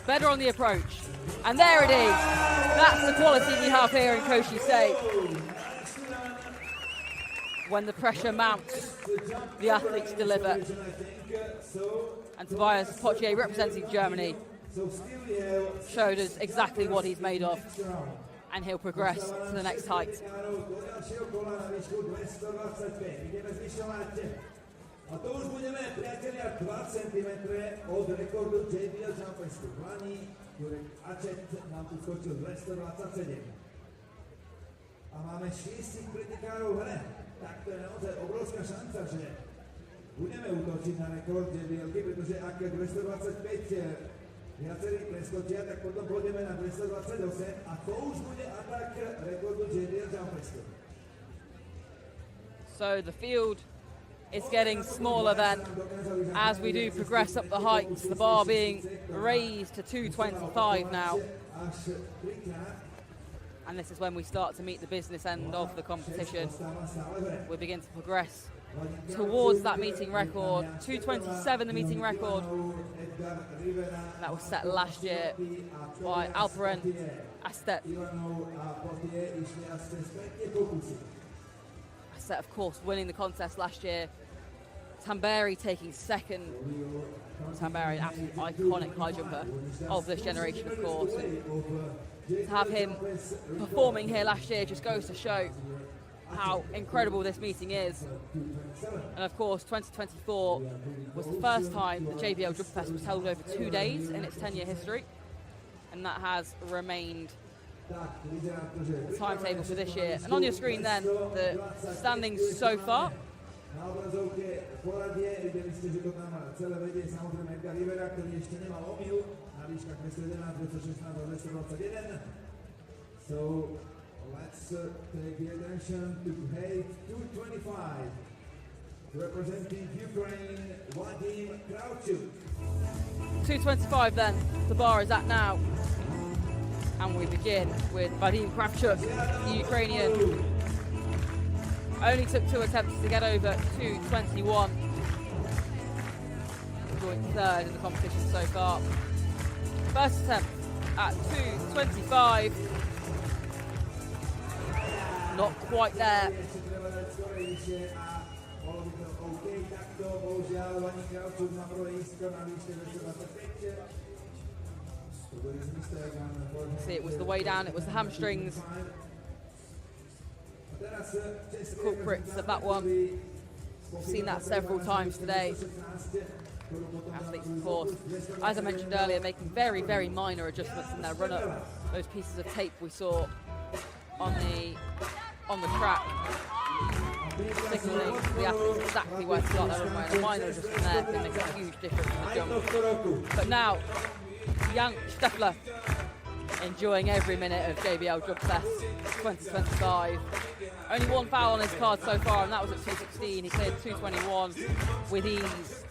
Better on the approach. And there it is. That's the quality we have here in Košice. When the pressure mounts, the athletes deliver. And Tobias Potier, representing Germany, showed us exactly what he's made of. And he'll progress to the next height. A to už budeme, priatelia, 2 cm od rekordu JBL Jumpestu. Lani Jurek Ačet nám tu skočil 227. A máme 6 pretekárov v hre. Tak to je naozaj obrovská šanca, že budeme útočiť na rekord JBL-ky, pretože ak 225 viacerí preskočia, tak potom pôjdeme na 228 a to už bude atak rekordu JBL Jumpestu. So the field is getting smaller then as we do progress up the heights, the bar being raised to 225 now. And this is when we start to meet the business end of the competition. We begin to progress towards that meeting record, 227 the meeting record. That was set last year by Alperen Astet. Astet, of course, winning the contest last year. Tamberi taking second. Tamberi, an absolute iconic high jumper of this generation, of course. And to have him performing here last year just goes to show how incredible this meeting is. And of course, 2024 was the first time the JBL Jump Fest was held over 2 days in its 10-year history. And that has remained the timetable for this year. And on your screen then, the standings so far. Na obrazovke poradie, videli ste, že to tam celé vedie samozrejme Edgar Rivera, ktorý ešte nemal omyl na výškach 211, 216 a 221. So let's take the attention to height 225. Representing Ukraine, Vadim Kravchuk. 225 then, the bar is at now. And we begin with Vadim Kravchuk, the Ukrainian. Only took 2 attempts to get over 221. Joined third in the competition so far. First attempt at 225. Not quite there. See, it was the way down, it was the hamstrings. Culprits of that one. We've seen that several times today. Athletes, of course, as I mentioned earlier, making very, very minor adjustments in their run-up. Those pieces of tape we saw on the track, signalling the athletes exactly where to start their runway. And a minor adjustment there can make a huge difference in the jump. But now, Jan Steffler enjoying every minute of JBL Jump Fest 2025. Only 1 foul on his card so far, and that was at 216. He cleared 221 with ease.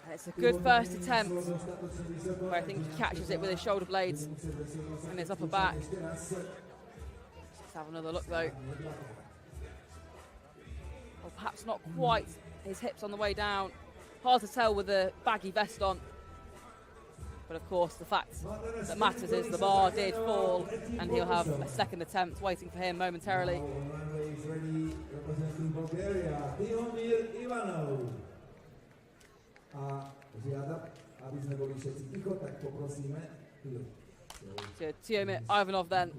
And it's a good first attempt, where I think he catches it with his shoulder blades and his upper back. Let's have another look though. Or perhaps not quite his hips on the way down. Hard to tell with the baggy vest on. But of course, the fact that matters is the bar did fall, and he'll have a second attempt waiting for him momentarily. So Tiomir Ivanov then,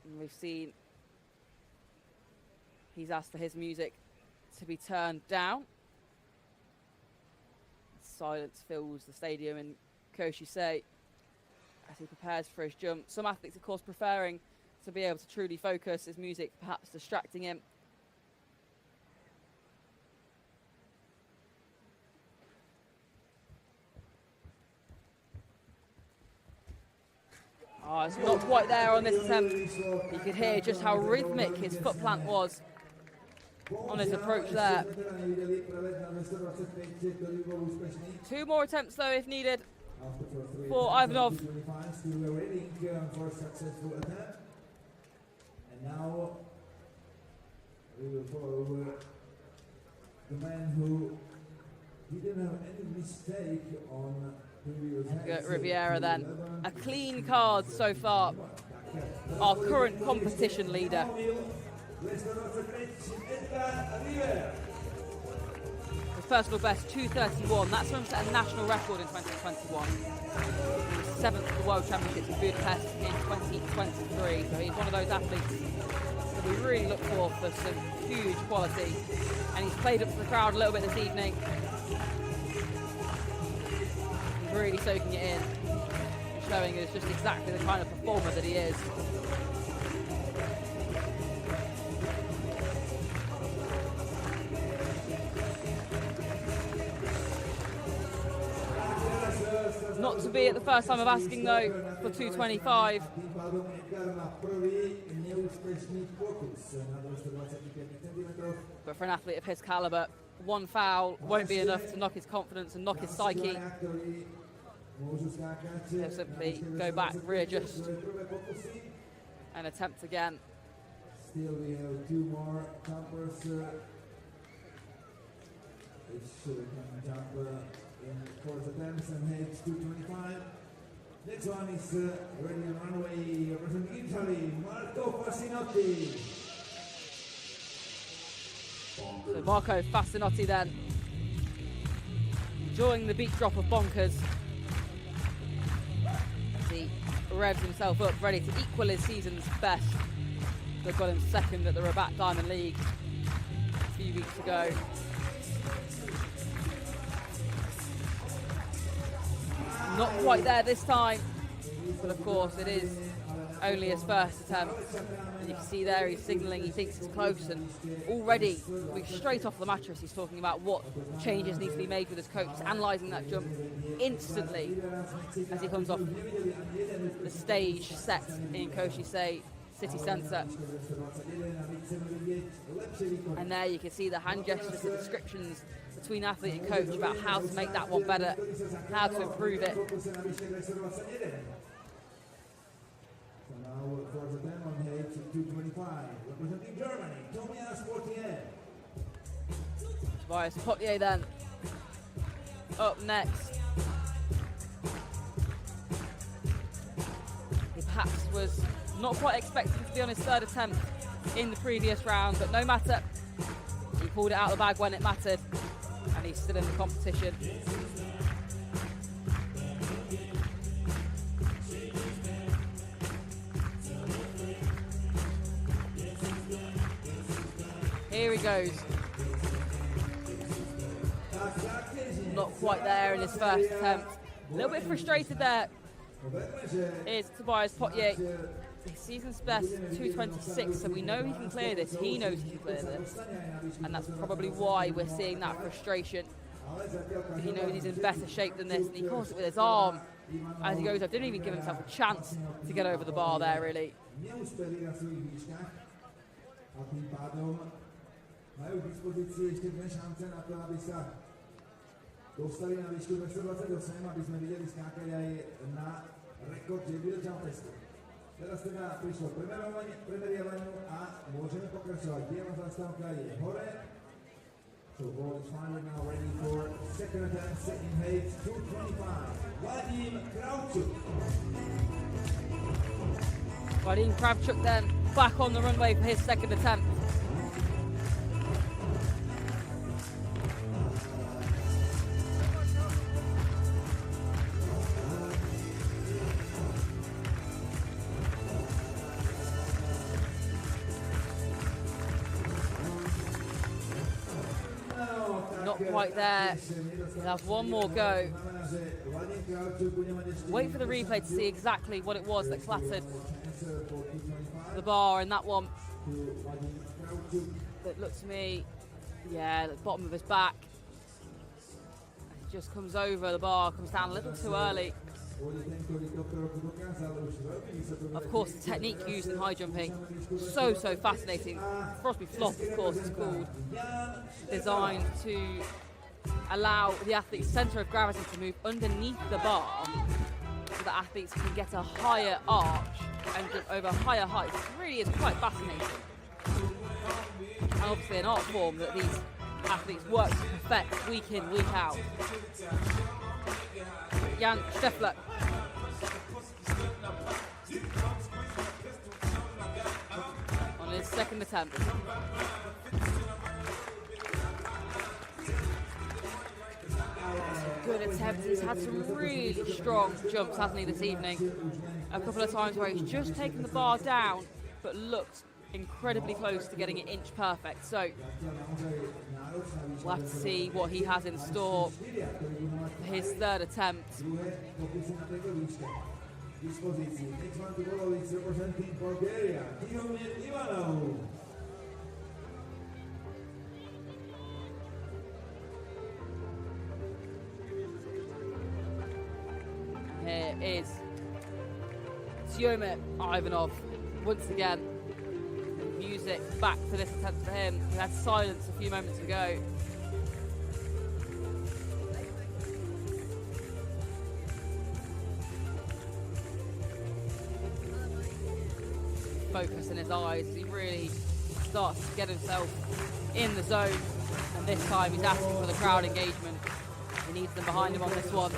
and we've seen he's asked for his music to be turned down. Silence fills the stadium in Košice as he prepares for his jump. Some athletes, of course, preferring to be able to truly focus, his music perhaps distracting him. Oh, it's not quite there on this attempt. You could hear just how rhythmic his foot plant was on his approach there. 2 more attempts though if needed. for Ivanov. Still waiting for a successful attempt. And now we will follow the man who didn't have any mistake on previous Riviera then. A clean card so far. Our current competition leader. The personal best 2:31. That's when he set a national record in 2021. He was 7th at the World Championships in Budapest in 2023. So he's one of those athletes that we really look for some huge quality. And he's played up to the crowd a little bit this evening. He's really soaking it in. Showing us just exactly the kind of performer that he is. Not to be at the first time of asking though for 225. But for an athlete of his calibre, one foul won't be enough to knock his confidence and knock his psyche. He'll simply go back, readjust, and attempt again. Still we have two more jumpers. Which can jump in 4 attempts and heads 225. Next one is ready on runway representing Italy, Marco Fascinotti. So Marco Fascinotti then, enjoying the beat drop of Bonkers. As he revs himself up, ready to equal his season's best. That got him second at the Rabat Diamond League a few weeks ago. Not quite there this time, but of course it is only his first attempt. And you can see there he's signalling he thinks it's close, and already straight off the mattress he's talking about what changes need to be made with his coach, analysing that jump instantly as he comes off the stage set in Košice city centre. And there you can see the hand gestures, the descriptions between athlete and coach about how to make that one better, how to improve it. Now for the time on head 225, representing Germany, Tobias Portier. Tobias Portier then, up next. He perhaps was not quite expecting to be on his third attempt in the previous round, but no matter. He pulled it out of the bag when it mattered, and he's still in the competition. Here he goes. Not quite there in his first attempt. A little bit frustrated there is Tobias Portier. His season's best 226, so we know he can clear this. He knows he can clear this. And that's probably why we're seeing that frustration. He knows he's in better shape than this, and he caught it with his arm as he goes up. Didn't even give himself a chance to get over the bar there, really. Majú k dispozícii ešte dve šance na to, aby sa dostali na výšku 228, aby sme videli skákať aj na rekord JBL Testu. Teraz teda prišlo premeriavaniu a môžeme pokračovať. Biela zastávka je hore. So ball is finally now ready for second attempt, second height, 225. Vadim Kravchuk. Vadim Kravchuk then back on the runway for his second attempt. Quite there. He'll have one more go. Wait for the replay to see exactly what it was that clattered the bar in that one. It looked to me, yeah, the bottom of his back. It just comes over the bar, comes down a little too early. Of course, the technique used in high jumping, so fascinating. Frosby flop, of course, it's called, designed to allow the athlete's center of gravity to move underneath the bar so that athletes can get a higher arch and jump over higher heights. It really is quite fascinating. And obviously an art form that these athletes work to perfect week in, week out. Jan Steffler. On his second attempt. Good attempt. He's had some really strong jumps, hasn't he, this evening? A couple of times where he's just taken the bar down, but looked incredibly close to getting it inch perfect. So we'll have to see what he has in store for his third attempt. Here is Tjomir Ivanov once again. Music back for this attempt for him. We had silence a few moments ago. Focus in his eyes. He really starts to get himself in the zone. And this time he's asking for the crowd engagement. He needs them behind him on this one.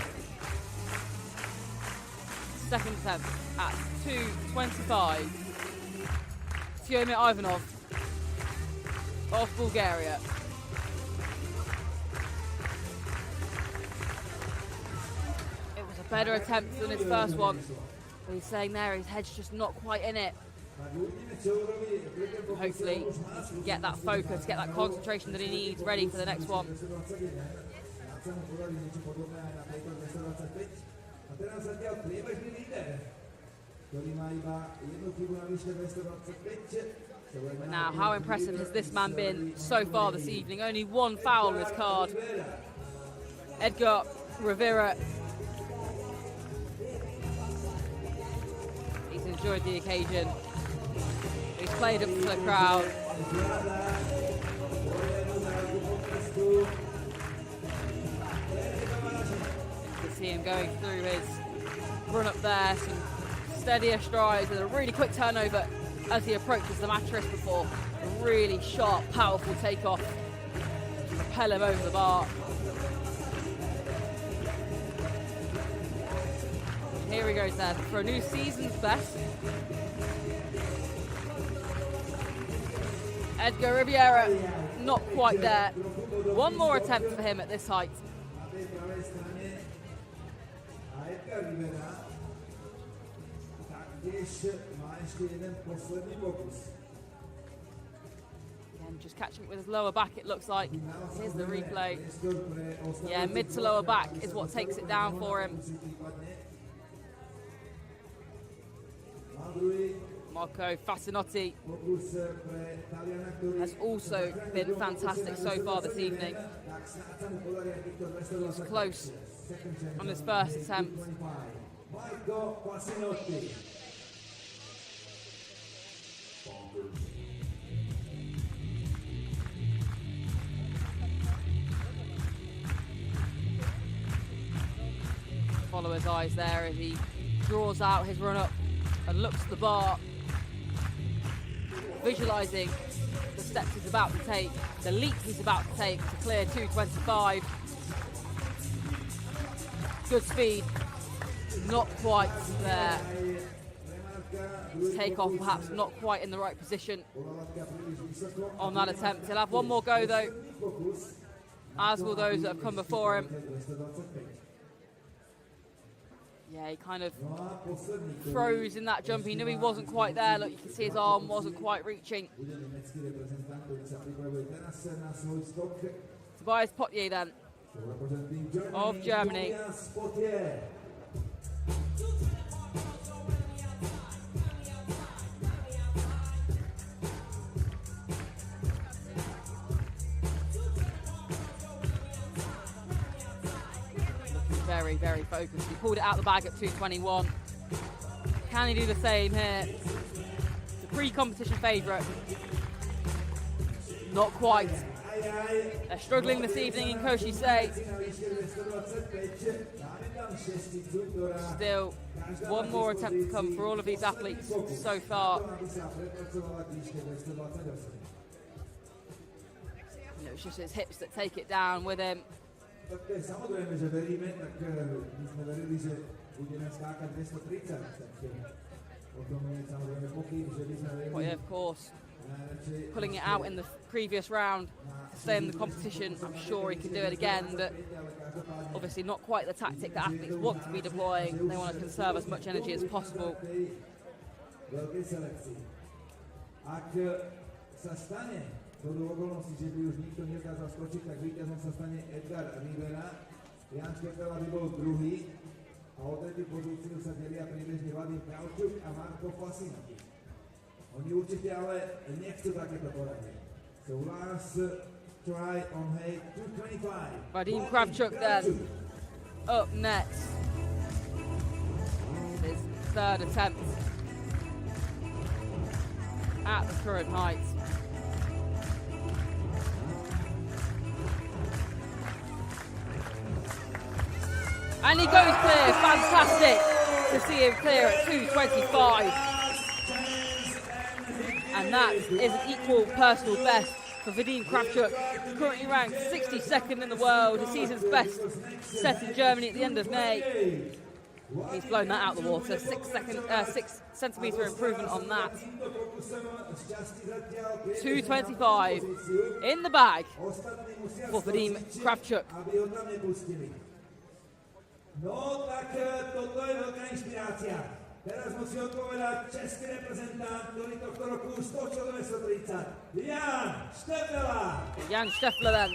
Second attempt at 2:25. Tjomir Ivanov of Bulgaria. It was a better attempt than his first one. But he's saying there his head's just not quite in it. Hopefully he can get that focus, get that concentration that he needs ready for the next one. But now, how impressive has this man been so far this evening? Only one foul on his card. Edgar Rivera. He's enjoyed the occasion. He's played up to the crowd. You can see him going through his run up there, some steadier strides with a really quick turnover as he approaches the mattress before a really sharp, powerful takeoff to propel him over the bar. Here he goes then for a new season's best. Edgar Rivera, not quite there. One more attempt for him at this height. Again, just catching it with his lower back, it looks like. Here's the replay. Yeah, mid to lower back is what takes it down for him. Marco Fascinotti has also been fantastic so far this evening. He was close on his first attempt. Follow his eyes there as he draws out his run-up and looks at the bar, visualising the steps he's about to take, the leap he's about to take to clear 2:25. Good speed, not quite there. His takeoff perhaps not quite in the right position on that attempt. He'll have one more go though, as will those that have come before him. Yeah, he kind of froze in that jump. He knew he wasn't quite there. Look, you can see his arm wasn't quite reaching. Tobias Potier then, of Germany. Very, very focused. He pulled it out the bag at 2:21. Can he do the same here? It's a pre-competition favourite. Not quite. They're struggling this evening in Košice. Still, one more attempt to come for all of these athletes so far. It's just his hips that take it down with him. Samozrejme, že veríme, tak my sme verili, že budeme skákať 230, tak o tom je samozrejme pochyb, že by sme verili. Well, yeah, of course. Pulling it out in the previous round to stay in the competition. I'm sure he can do it again, but obviously not quite the tactic that athletes want to be deploying. They want to conserve as much energy as possible. Ak sa stane do okolností, že by už nikto nedokázal skočiť, tak víťazom sa stane Edgar Rivera. Jan Štefela by bol druhý a o tretí pozíciu sa delia priebežne Vadim Kravčuk a Marko Fasina. Oni určite ale nechcú takéto poradie. So last try on height 225. Vadim Kravčuk then up next. His third attempt at the current height. And he goes clear, fantastic to see him clear at 225. And that is an equal personal best for Vadim Kravčuk, currently ranked 62nd in the world, his season's best set in Germany at the end of May. He's blown that out of the water, 6 centimetre improvement on that. 225 in the bag for Vadim Kravčuk. No tak toto je veľká inšpirácia. Teraz musí odpovedať český reprezentant, ktorý tohto roku skočil 230. Jan Štefela. Jan Štefela then.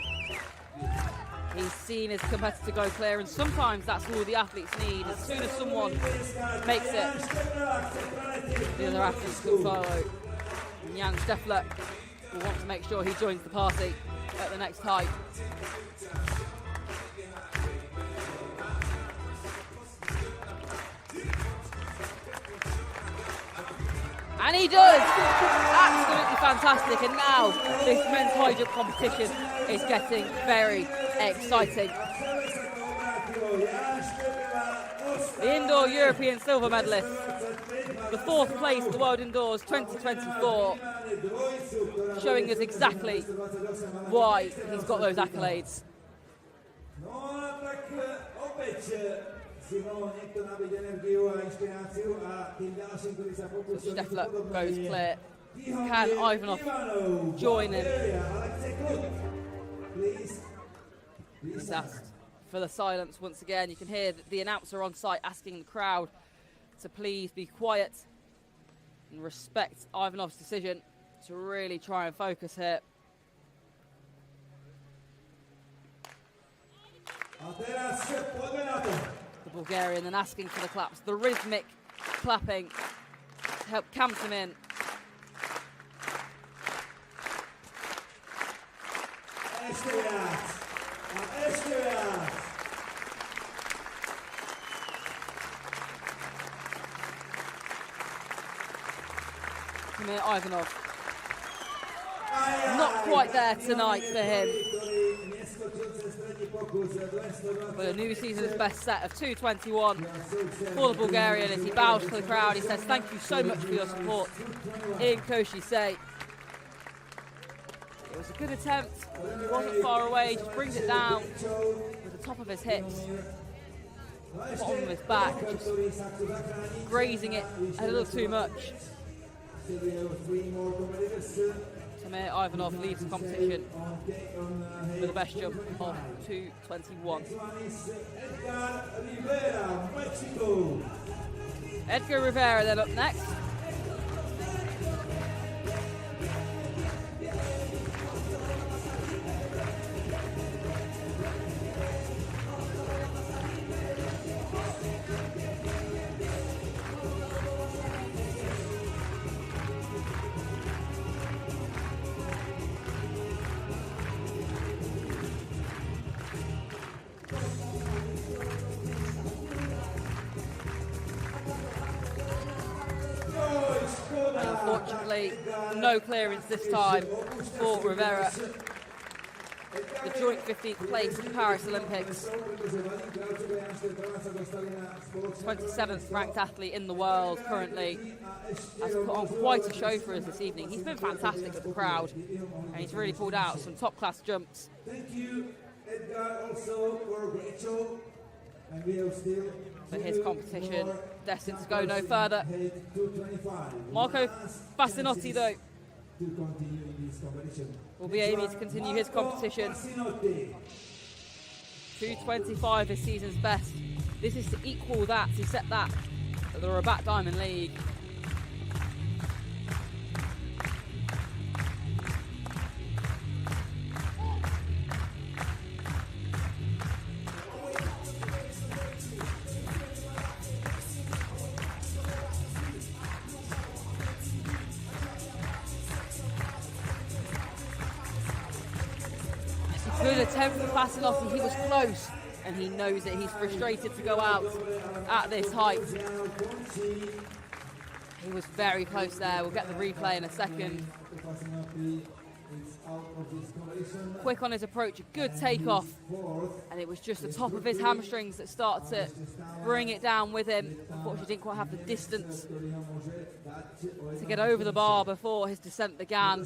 He's seen his competitor go clear, and sometimes that's all the athletes need. As soon as someone makes it, the other athletes will follow. And Jan Štefela will want to make sure he joins the party at the next height. And he does! Absolutely fantastic. And now this men's high jump competition is getting very exciting. The indoor European silver medalist, the 4th place at the World Indoors 2024, showing us exactly why he's got those accolades. Štefela goes clear. Can Ivanov join him? He's asked for the silence once again. You can hear the announcer on site asking the crowd to please be quiet and respect Ivanov's decision to really try and focus here. The Bulgarian then asking for the claps, the rhythmic clapping to help camp him in. Tamir Ivanov. Not quite there tonight for him. But a new season's best set of 221 for the Bulgarian as he bows to the crowd. He says, thank you so much for your support in Košice. It was a good attempt. He wasn't far away. He just brings it down with the top of his hips, bottom of his back, just grazing it a little too much. Tamir Ivanov leads the competition with a best jump of 221. Edgar Rivera then up next. Unfortunately, no clearance this time for Rivera. the joint 15th place at the Paris Olympics. 27th ranked athlete in the world currently. Has put on quite a show for us this evening. He's been fantastic with the crowd, and he's really pulled out some top-class jumps. Thank you, Edgar, also for Rachel. And we have still But his competition destined to go no further. Marco Fascinotti, though, will be aiming to continue his competition. 2:25 is season's best. This is to equal that, to set that at the Rabat Diamond League. Good attempt for Fascinotti. He was close, and he knows it. He's frustrated to go out at this height. He was very close there. We'll get the replay in a second. Quick on his approach, a good takeoff, and it was just the top of his hamstrings that started to bring it down with him. Unfortunately, didn't quite have the distance to get over the bar before his descent began.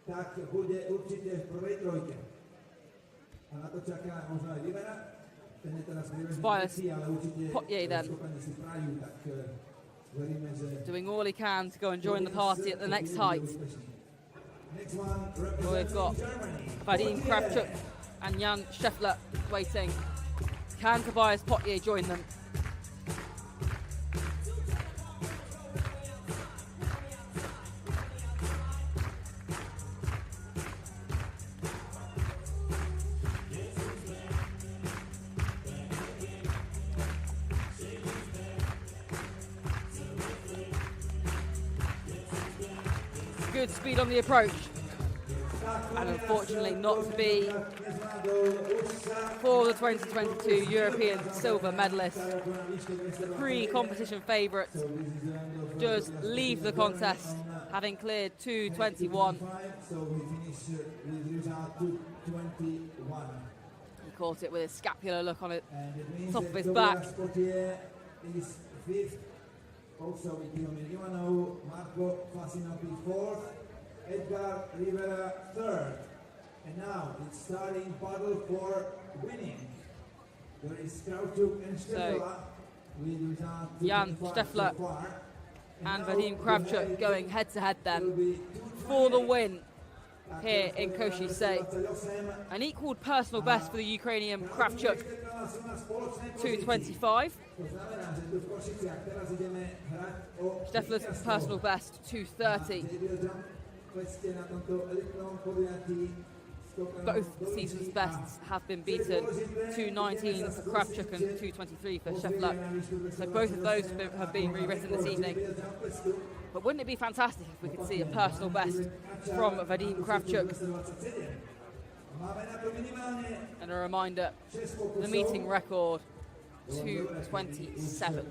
Tak bude určite v prvej trojke. A na to čaká možno aj Libera. Ten je teraz Bias ale určite Potier then schopení si prajú, tak veríme, že doing all he can to go and join the party at the next height. next one We've got Vadim Kravchuk and Jan Scheffler waiting. Can Tobias Potier join them? Good speed on the approach, and unfortunately not to be for the 2022 European silver medalist. The pre-competition favourite does leave the contest, having cleared 2:21. He caught it with his scapular look on it, top of his back. Also with Guillaume Ivanov, Marco Fascinotti fourth, Edgar Rivera third. And now it's starting battle for winning. There is Kravchuk and Steffler with Jan Steffler and Vadim Kravchuk going head to head then for the win here in Košice. An equalled personal best for the Ukrainian Kravchuk, 2:25. Steffler's personal best, 2:30. Both season's bests have been beaten, 2:19 for Kravchuk and 2:23 for Scheffler. So both of those have been rewritten this evening. But wouldn't it be fantastic if we could see a personal best from Vadim Kravchuk? And a reminder, the meeting record, 2:27.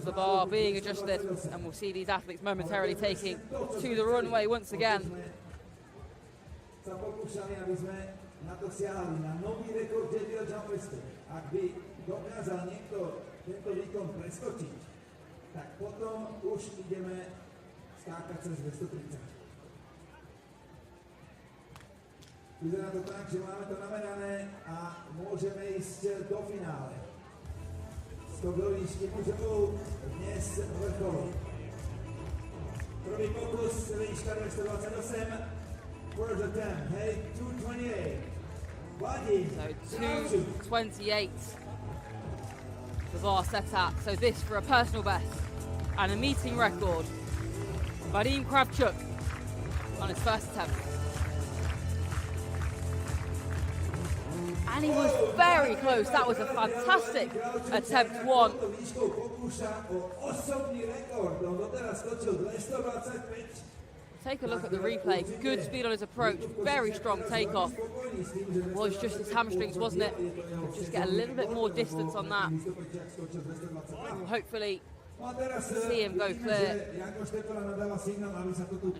The bar being adjusted, and we'll see these athletes momentarily taking to the runway once again. Tak potom už ideme skákať cez 230. Vyzerá to tak, že máme to namerané a môžeme ísť do finále. Skok do výšky mužov dnes vrcholí. Prvý pokus, výška 228, first attempt, hey, 228. So 2:28. The bar set at, so this for a personal best and a meeting record. Vadim Kravchuk on his first attempt. And he was very close. That was a fantastic attempt one. Take a look at the replay. Good speed on his approach, very strong takeoff. It was just his hamstrings, wasn't it? Just get a little bit more distance on that. Hopefully See him go clear. And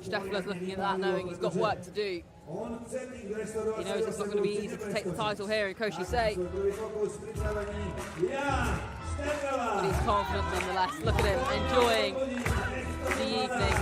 Steffler's looking at that, knowing he's got work to do. He knows it's not going to be easy to take the title here in Košice. But he's confident nonetheless. Look at him, enjoying the evening.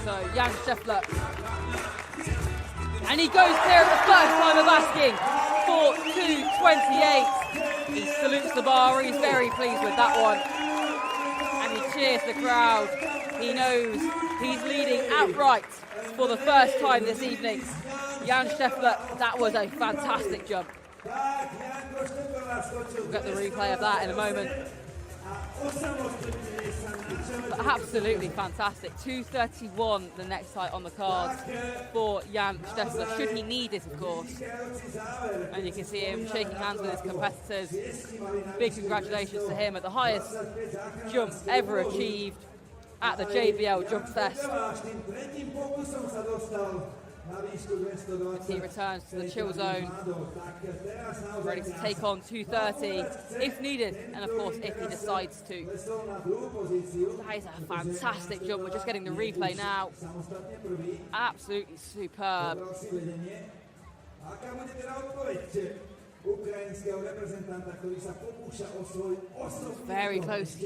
So Jan Steffler, and he goes clear at the first time of asking for 2:28. He salutes the bar, he's very pleased with that one, and he cheers the crowd. He knows he's leading outright for the first time this evening. Jan Steffler, that was a fantastic jump. We'll get the replay of that in a moment. But absolutely fantastic. 2:31, the next height on the cards for Jan Steffler, should he need it, of course. And you can see him shaking hands with his competitors. Big congratulations to him at the highest jump ever achieved at the JBL Jump Fest. As he returns to the chill zone, ready to take on 2:30 if needed, and of course if he decides to. That is a fantastic jump. We're just getting the replay now. Absolutely superb. Very close.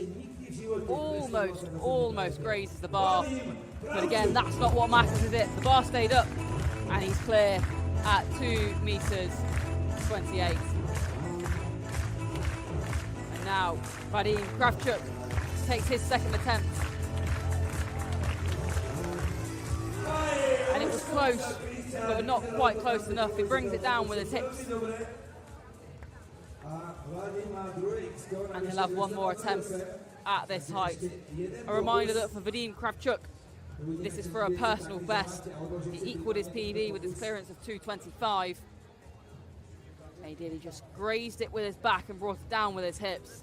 Almost grazes the bar. But again, that's not what matters, is it? The bar stayed up, and he's clear at 2:28. And now Vadim Kravchuk takes his second attempt. And it was close, but not quite close enough. He brings it down with his hips. And he'll have one more attempt at this height. A reminder that for Vadim Kravchuk, this is for a personal best. He equalled his PB with his clearance of 2:25. He did, he just grazed it with his back and brought it down with his hips.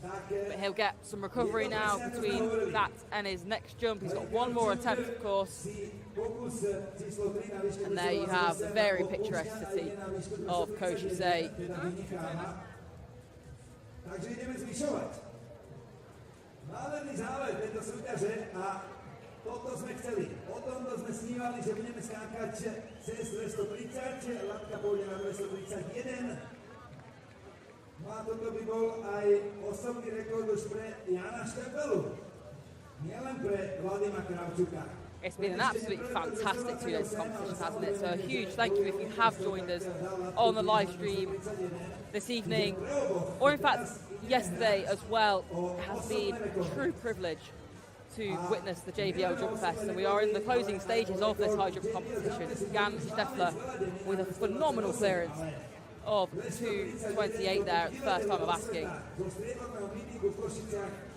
But he'll get some recovery now between that and his next jump. He's got one more attempt, of course. And there you have the very picturesque city of Košice. Toto sme chceli, o tomto sme snívali, že budeme skákať cez 230, latka pôjde na 231. No a toto by bol aj osobný rekord už pre Jana Steffleru, nielen pre Vladima Kravčuka. It's been an absolutely fantastic 2 days of competition, hasn't it? So a huge thank you if you have joined us on the live stream this evening, or in fact yesterday as well. It has been a true privilege to witness the JBL Jump Fest, and we are in the closing stages of this high jump competition. It's Jan Steffler with a phenomenal clearance of 2:28 there at the first time of asking.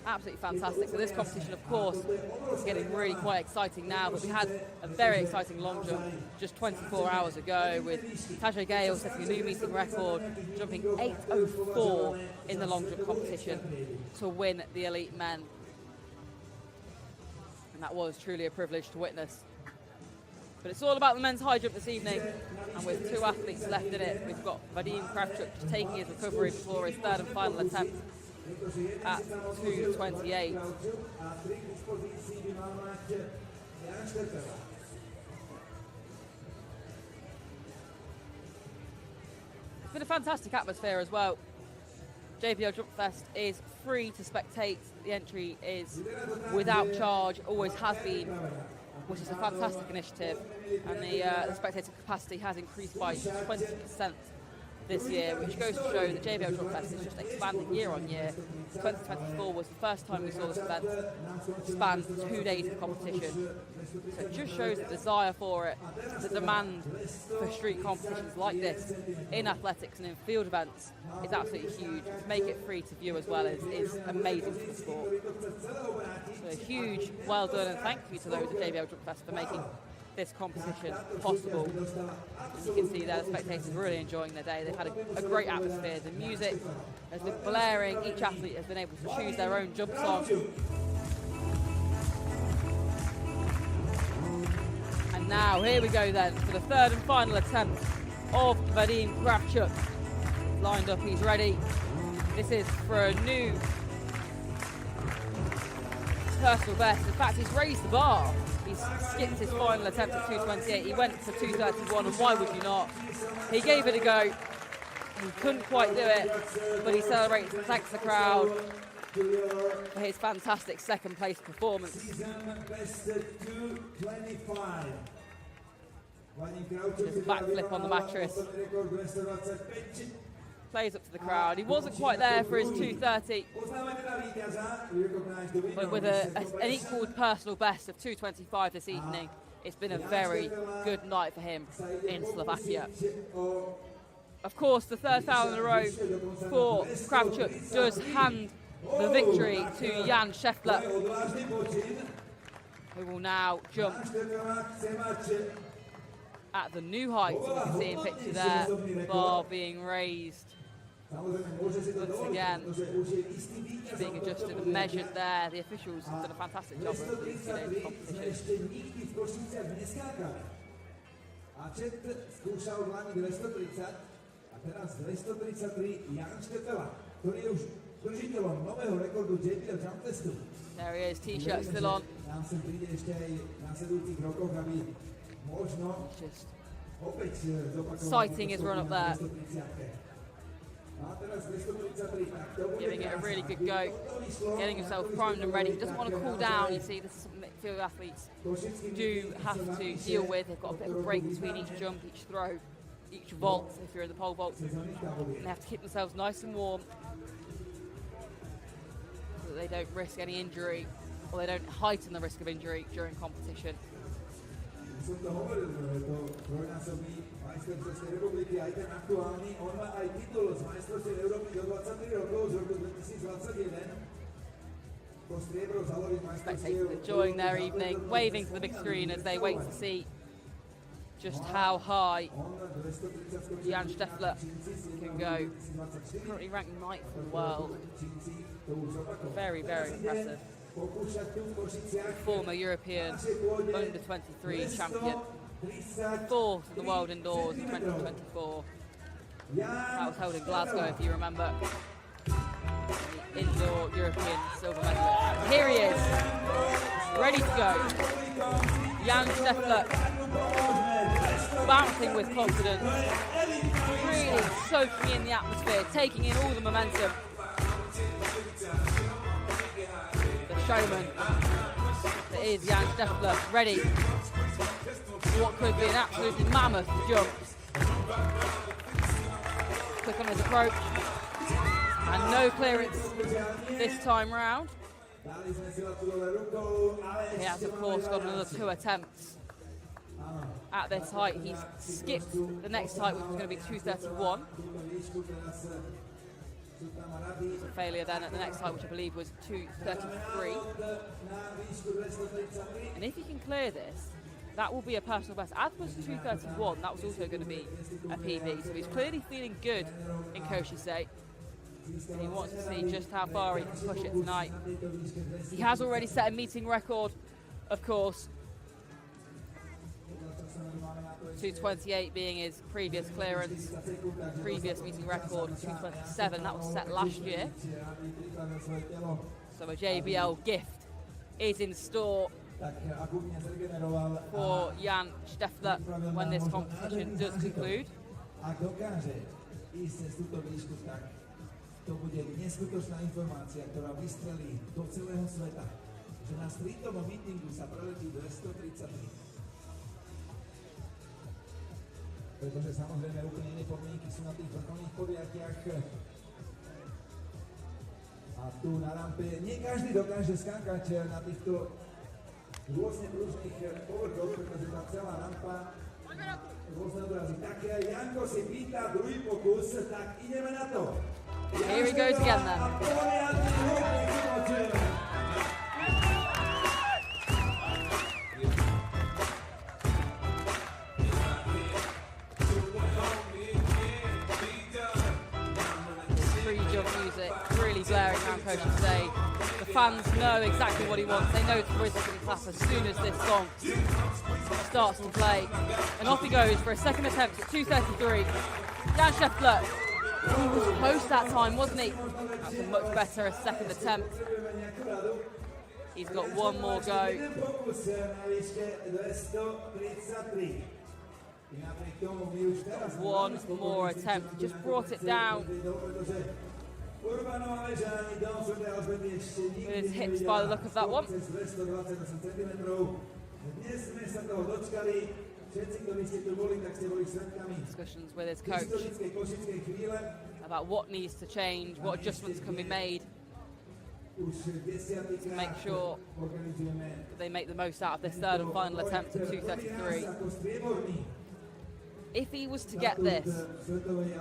Absolutely fantastic. So this competition, of course, is getting really quite exciting now, but we had a very exciting long jump just 24 hours ago with Tajay Gale setting a new meeting record, jumping 8:04 in the long jump competition to win the elite men. And that was truly a privilege to witness. But it's all about the men's high jump this evening, and with 2 athletes left in it, we've got Vadim Kravchuk just taking his recovery before his third and final attempt at 2:28. It's been a fantastic atmosphere as well. JBL Jump Fest is free to spectate. The entry is without charge, always has been, which is a fantastic initiative. And the spectator capacity has increased by 20% this year, which goes to show that JBL Jump Fest is just expanding year on year. 2024 was the first time we saw this event span 2 days of competition. So it just shows the desire for it, the demand for street competitions like this in athletics and in field events is absolutely huge. To make it free to view as well is amazing for the sport. So a huge well done and thank you to those at JBL Jump Fest for making this competition possible. As you can see there, the spectators are really enjoying their day. They've had a great atmosphere. The music has been blaring. Each athlete has been able to choose their own jump song. And now, here we go then, for the third and final attempt of Vadim Kravchuk. Lined up, he's ready. This is for a new personal best. In fact, he's raised the bar. He's skipped his final attempt at 2:28. He went for 2:31, and why would you not? He gave it a go. He couldn't quite do it, but he celebrates and thanks the crowd for his fantastic second place performance. Just a backflip on the mattress. Plays up to the crowd. He wasn't quite there for his 2:30, but with an equal personal best of 2:25 this evening, it's been a very good night for him in Slovakia. Of course, the third foul in a row for Kravchuk does hand the victory to Jan Scheffler, who will now jump at the new height. You can see in picture there, the bar being raised once again, being adjusted and measured there. The officials have done a fantastic job of these today's competition. There he is, t-shirt still on. Just sighting his run up there. Giving it a really good go, getting himself primed and ready. He doesn't want to cool down. You see, this is something that field athletes do have to deal with. They've got a bit of a break between each jump, each throw, each vault, if you're in the pole vault. And they have to keep themselves nice and warm so that they don't risk any injury, or they don't heighten the risk of injury during competition. Spectators enjoying their evening, waving to the big screen as they wait to see just how high Jan Scheffler can go. Currently ranked 9th in the world. Very, very impressive. Former European under-23 champion. 4th in the world indoors in 2024. That was held in Glasgow, if you remember. The indoor European silver medalist. Here he is, ready to go. Jan Scheffler, bouncing with confidence, really soaking in the atmosphere, taking in all the momentum. The showman that is Jan Scheffler, ready for what could be an absolutely mammoth jump. Quick on his approach, and no clearance this time round. He has, of course, got another 2 attempts at this height. He's skipped the next height, which was going to be 2:31. A failure then at the next height, which I believe was 2:33. And if he can clear this, that will be a personal best. As was 2:31, that was also going to be a PB. So he's clearly feeling good in Košice. And he wants to see just how far he can push it tonight. He has already set a meeting record, of course. 2:28 being his previous clearance, previous meeting record, 2:27, that was set last year. So a JBL gift is in store for Jan Scheffler when this competition does conclude. To bude neskutočná informácia, ktorá vystrelí do celého sveta, že na streetovom meetingu sa preletí 233. Pretože samozrejme úplne iné podmienky sú na tých vrcholných podujatiach. A tu na rampe nie každý dokáže skákať na týchto rôzne pružných povrchoch, pretože tá celá rampa rôzne odrazy. Tak Janko si pýta druhý pokus, tak ideme na to. Here he goes again then. Košice. The fans know exactly what he wants. They know to whistle and clap as soon as this song starts to play. And off he goes for a second attempt at 2:33. Jan Scheffler, he was close that time, wasn't he? That's a much better second attempt. He's got one more go. One more attempt, just brought it down with his hips by the look of that one. Discussions with his coach about what needs to change, what adjustments can be made to make sure that they make the most out of this third and final attempt at 2:33. If he was to get this,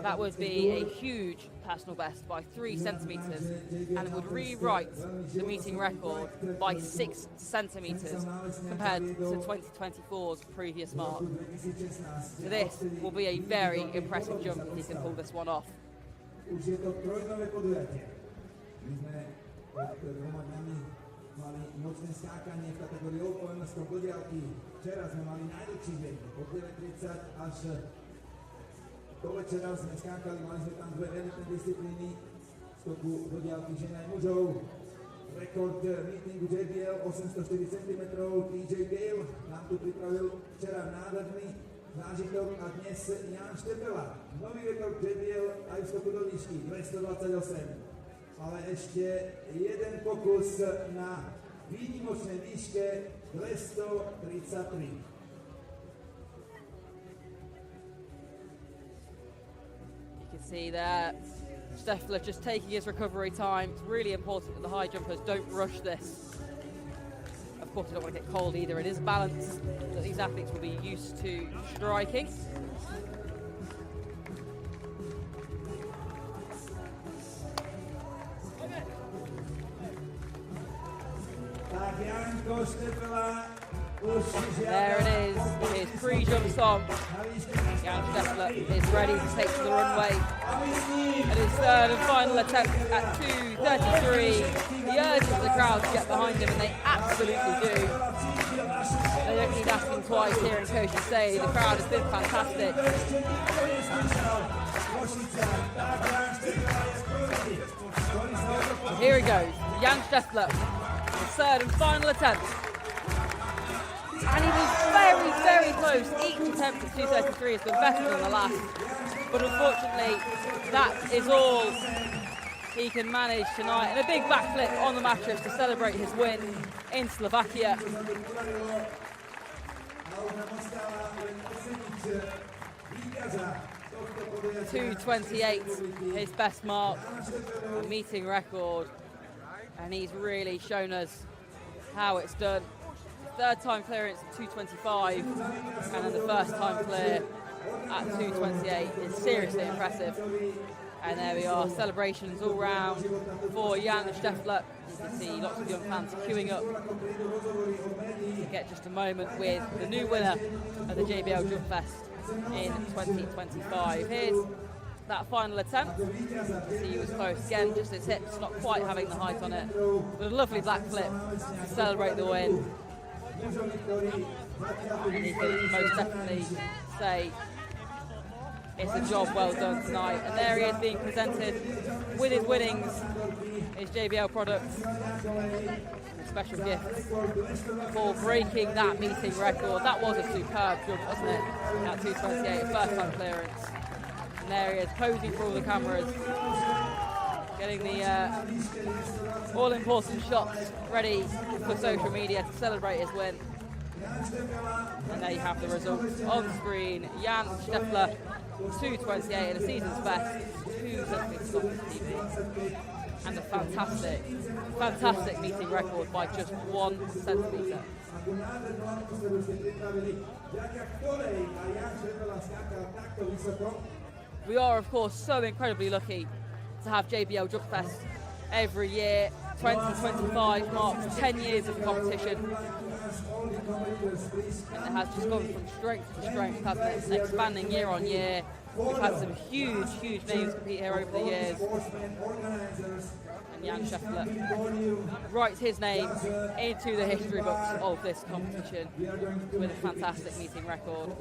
that would be a huge personal best by 3 centimetres, and it would rewrite the meeting record by 6 centimetres compared to 2024's previous mark. So this will be a very impressive jump if he can pull this one off. Mali nočné skákanie v kategórii Open skok do diaľky. Včera sme mali najdlhší deň, od 9:30 až do večera sme skákali, mali sme tam dve elitné disciplíny skoku do diaľky žien aj mužov. Rekord meetingu JBL 804 cm, JBL nám tu pripravil včera nádherný zážitok a dnes Jan Štefela. Nový rekord JBL aj v skoku do výšky 228. Ale ešte jeden pokus na výnimočnej výške 233. You can see there, Steffler just taking his recovery time. It's really important that the high jumpers don't rush this. Of course, you don't want to get cold either. It is a balance that these athletes will be used to striking. There it is, his pre-jump song. Jan Scheffler is ready to take to the runway. And his third and final attempt at 2:33. He urges the crowd to get behind him, and they absolutely do. They don't need asking twice here in Košice. The crowd has been fantastic. Here he goes, Jan Scheffler. Third and final attempt. And he was very, very close. Each attempt at 2:33 has been better than the last. But unfortunately, that is all he can manage tonight. And a big backflip on the mattress to celebrate his win in Slovakia. 2:28, his best mark, a meeting record. And he's really shown us how it's done. Third time clearance at 2:25, and then the first time clear at 2:28 is seriously impressive. And there we are, celebrations all round for Jan Scheffler. You can see lots of young fans queuing up to get just a moment with the new winner of the JBL Jump Fest in 2025. Here's that final attempt. See, he was close again, just his hips not quite having the height on it. But a lovely black flip to celebrate the win. And he can most definitely say it's a job well done tonight. And there he is being presented with his winnings, his JBL products. A special gift for breaking that meeting record. That was a superb jump, wasn't it? At 2:28, first time clearance. And there he is, posing for all the cameras, getting the all-important shots ready for social media to celebrate his win. And there you have the results on screen. Jan Scheffler, 2:28 and a season's best, 2 centimetres off the TV. And a fantastic meeting record by just 1 centimetre. We are, of course, so incredibly lucky to have JBL Jump Fest every year. 2025 marks 10 years of competition, and it has just gone from strength to strength, hasn't it? It's expanding year on year. We've had some huge names compete here over the years, and and Jan Scheffler writes his name into the history books of this competition with a fantastic meeting record.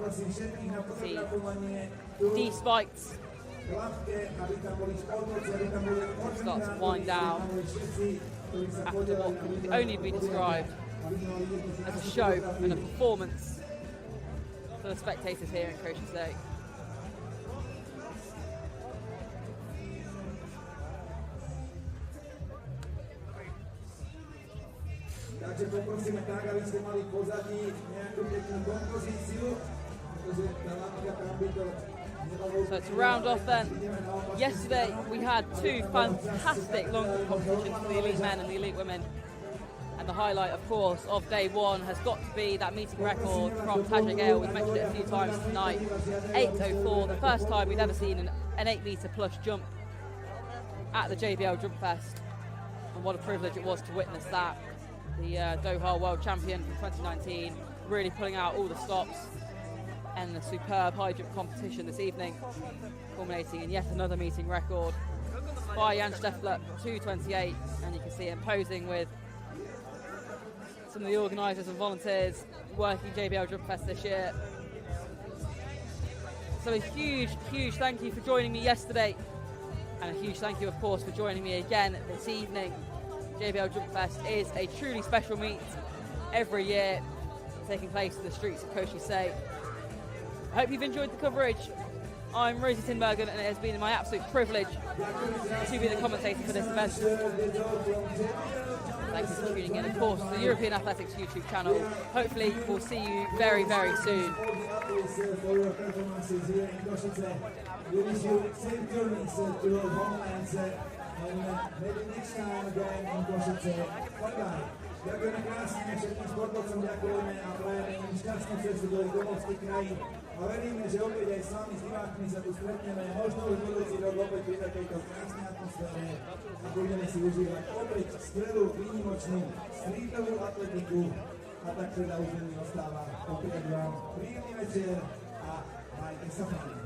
See, despite start to wind down after what could only be described as a show and a performance for the spectators here in Košice. Takže poprosíme tak, aby ste mali v pozadí nejakú peknú kompozíciu, pretože tá látka tam by to So to round off then, yesterday we had two fantastic long competitions for the elite men and the elite women. And the highlight, of course, of day one has got to be that meeting record from JBL. We've mentioned it a few times tonight. 8:04, the first time we've ever seen an 8 metre plus jump at the JBL Jump Fest. And what a privilege it was to witness that. The Doha World Champion from 2019 really pulling out all the stops, and the superb high jump competition this evening, culminating in yet another meeting record by Jan Scheffler, 2:28, and you can see him posing with some of the organisers and volunteers working JBL Jump Fest this year. So a huge, huge thank you for joining me yesterday, and a huge thank you, of course, for joining me again this evening. JBL Jump Fest is a truly special meet every year, taking place in the streets of Košice. I hope you've enjoyed the coverage. I'm Rosie Tinbergen, and it has been my absolute privilege to be the commentator for this event. Thank you for tuning in, of course, to the European Athletics YouTube channel. Hopefully we'll see you very, very soon. Ďakujeme krásne všetkým športovcom, ďakujeme a prajeme im šťastnú cestu do ich domovských krajín. A veríme, že opäť aj s vami, s divákmi sa tu stretneme, možno už budúci rok opäť pri takejto krásnej atmosfére a budeme si užívať opäť skvelú, výnimočnú streetovú atletiku. A tak teda už mi ostáva opäť vám príjemný večer a majte sa fajn.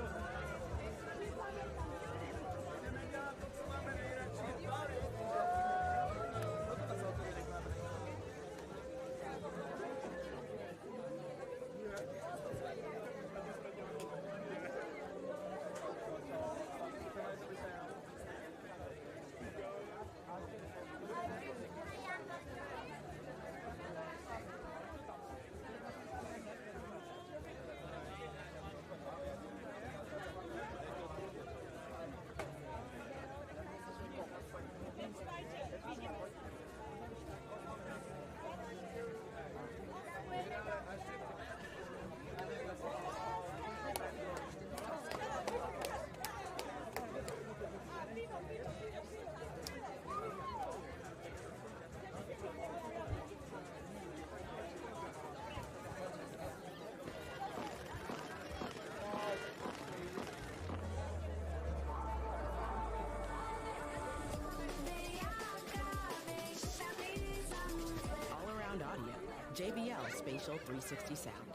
JBL Spatial 360 Sound.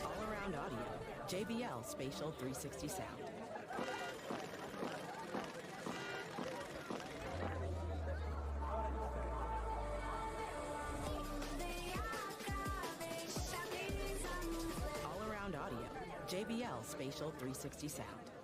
All-around audio, JBL Spatial 360 Sound. JBL Spatial 360 Sound.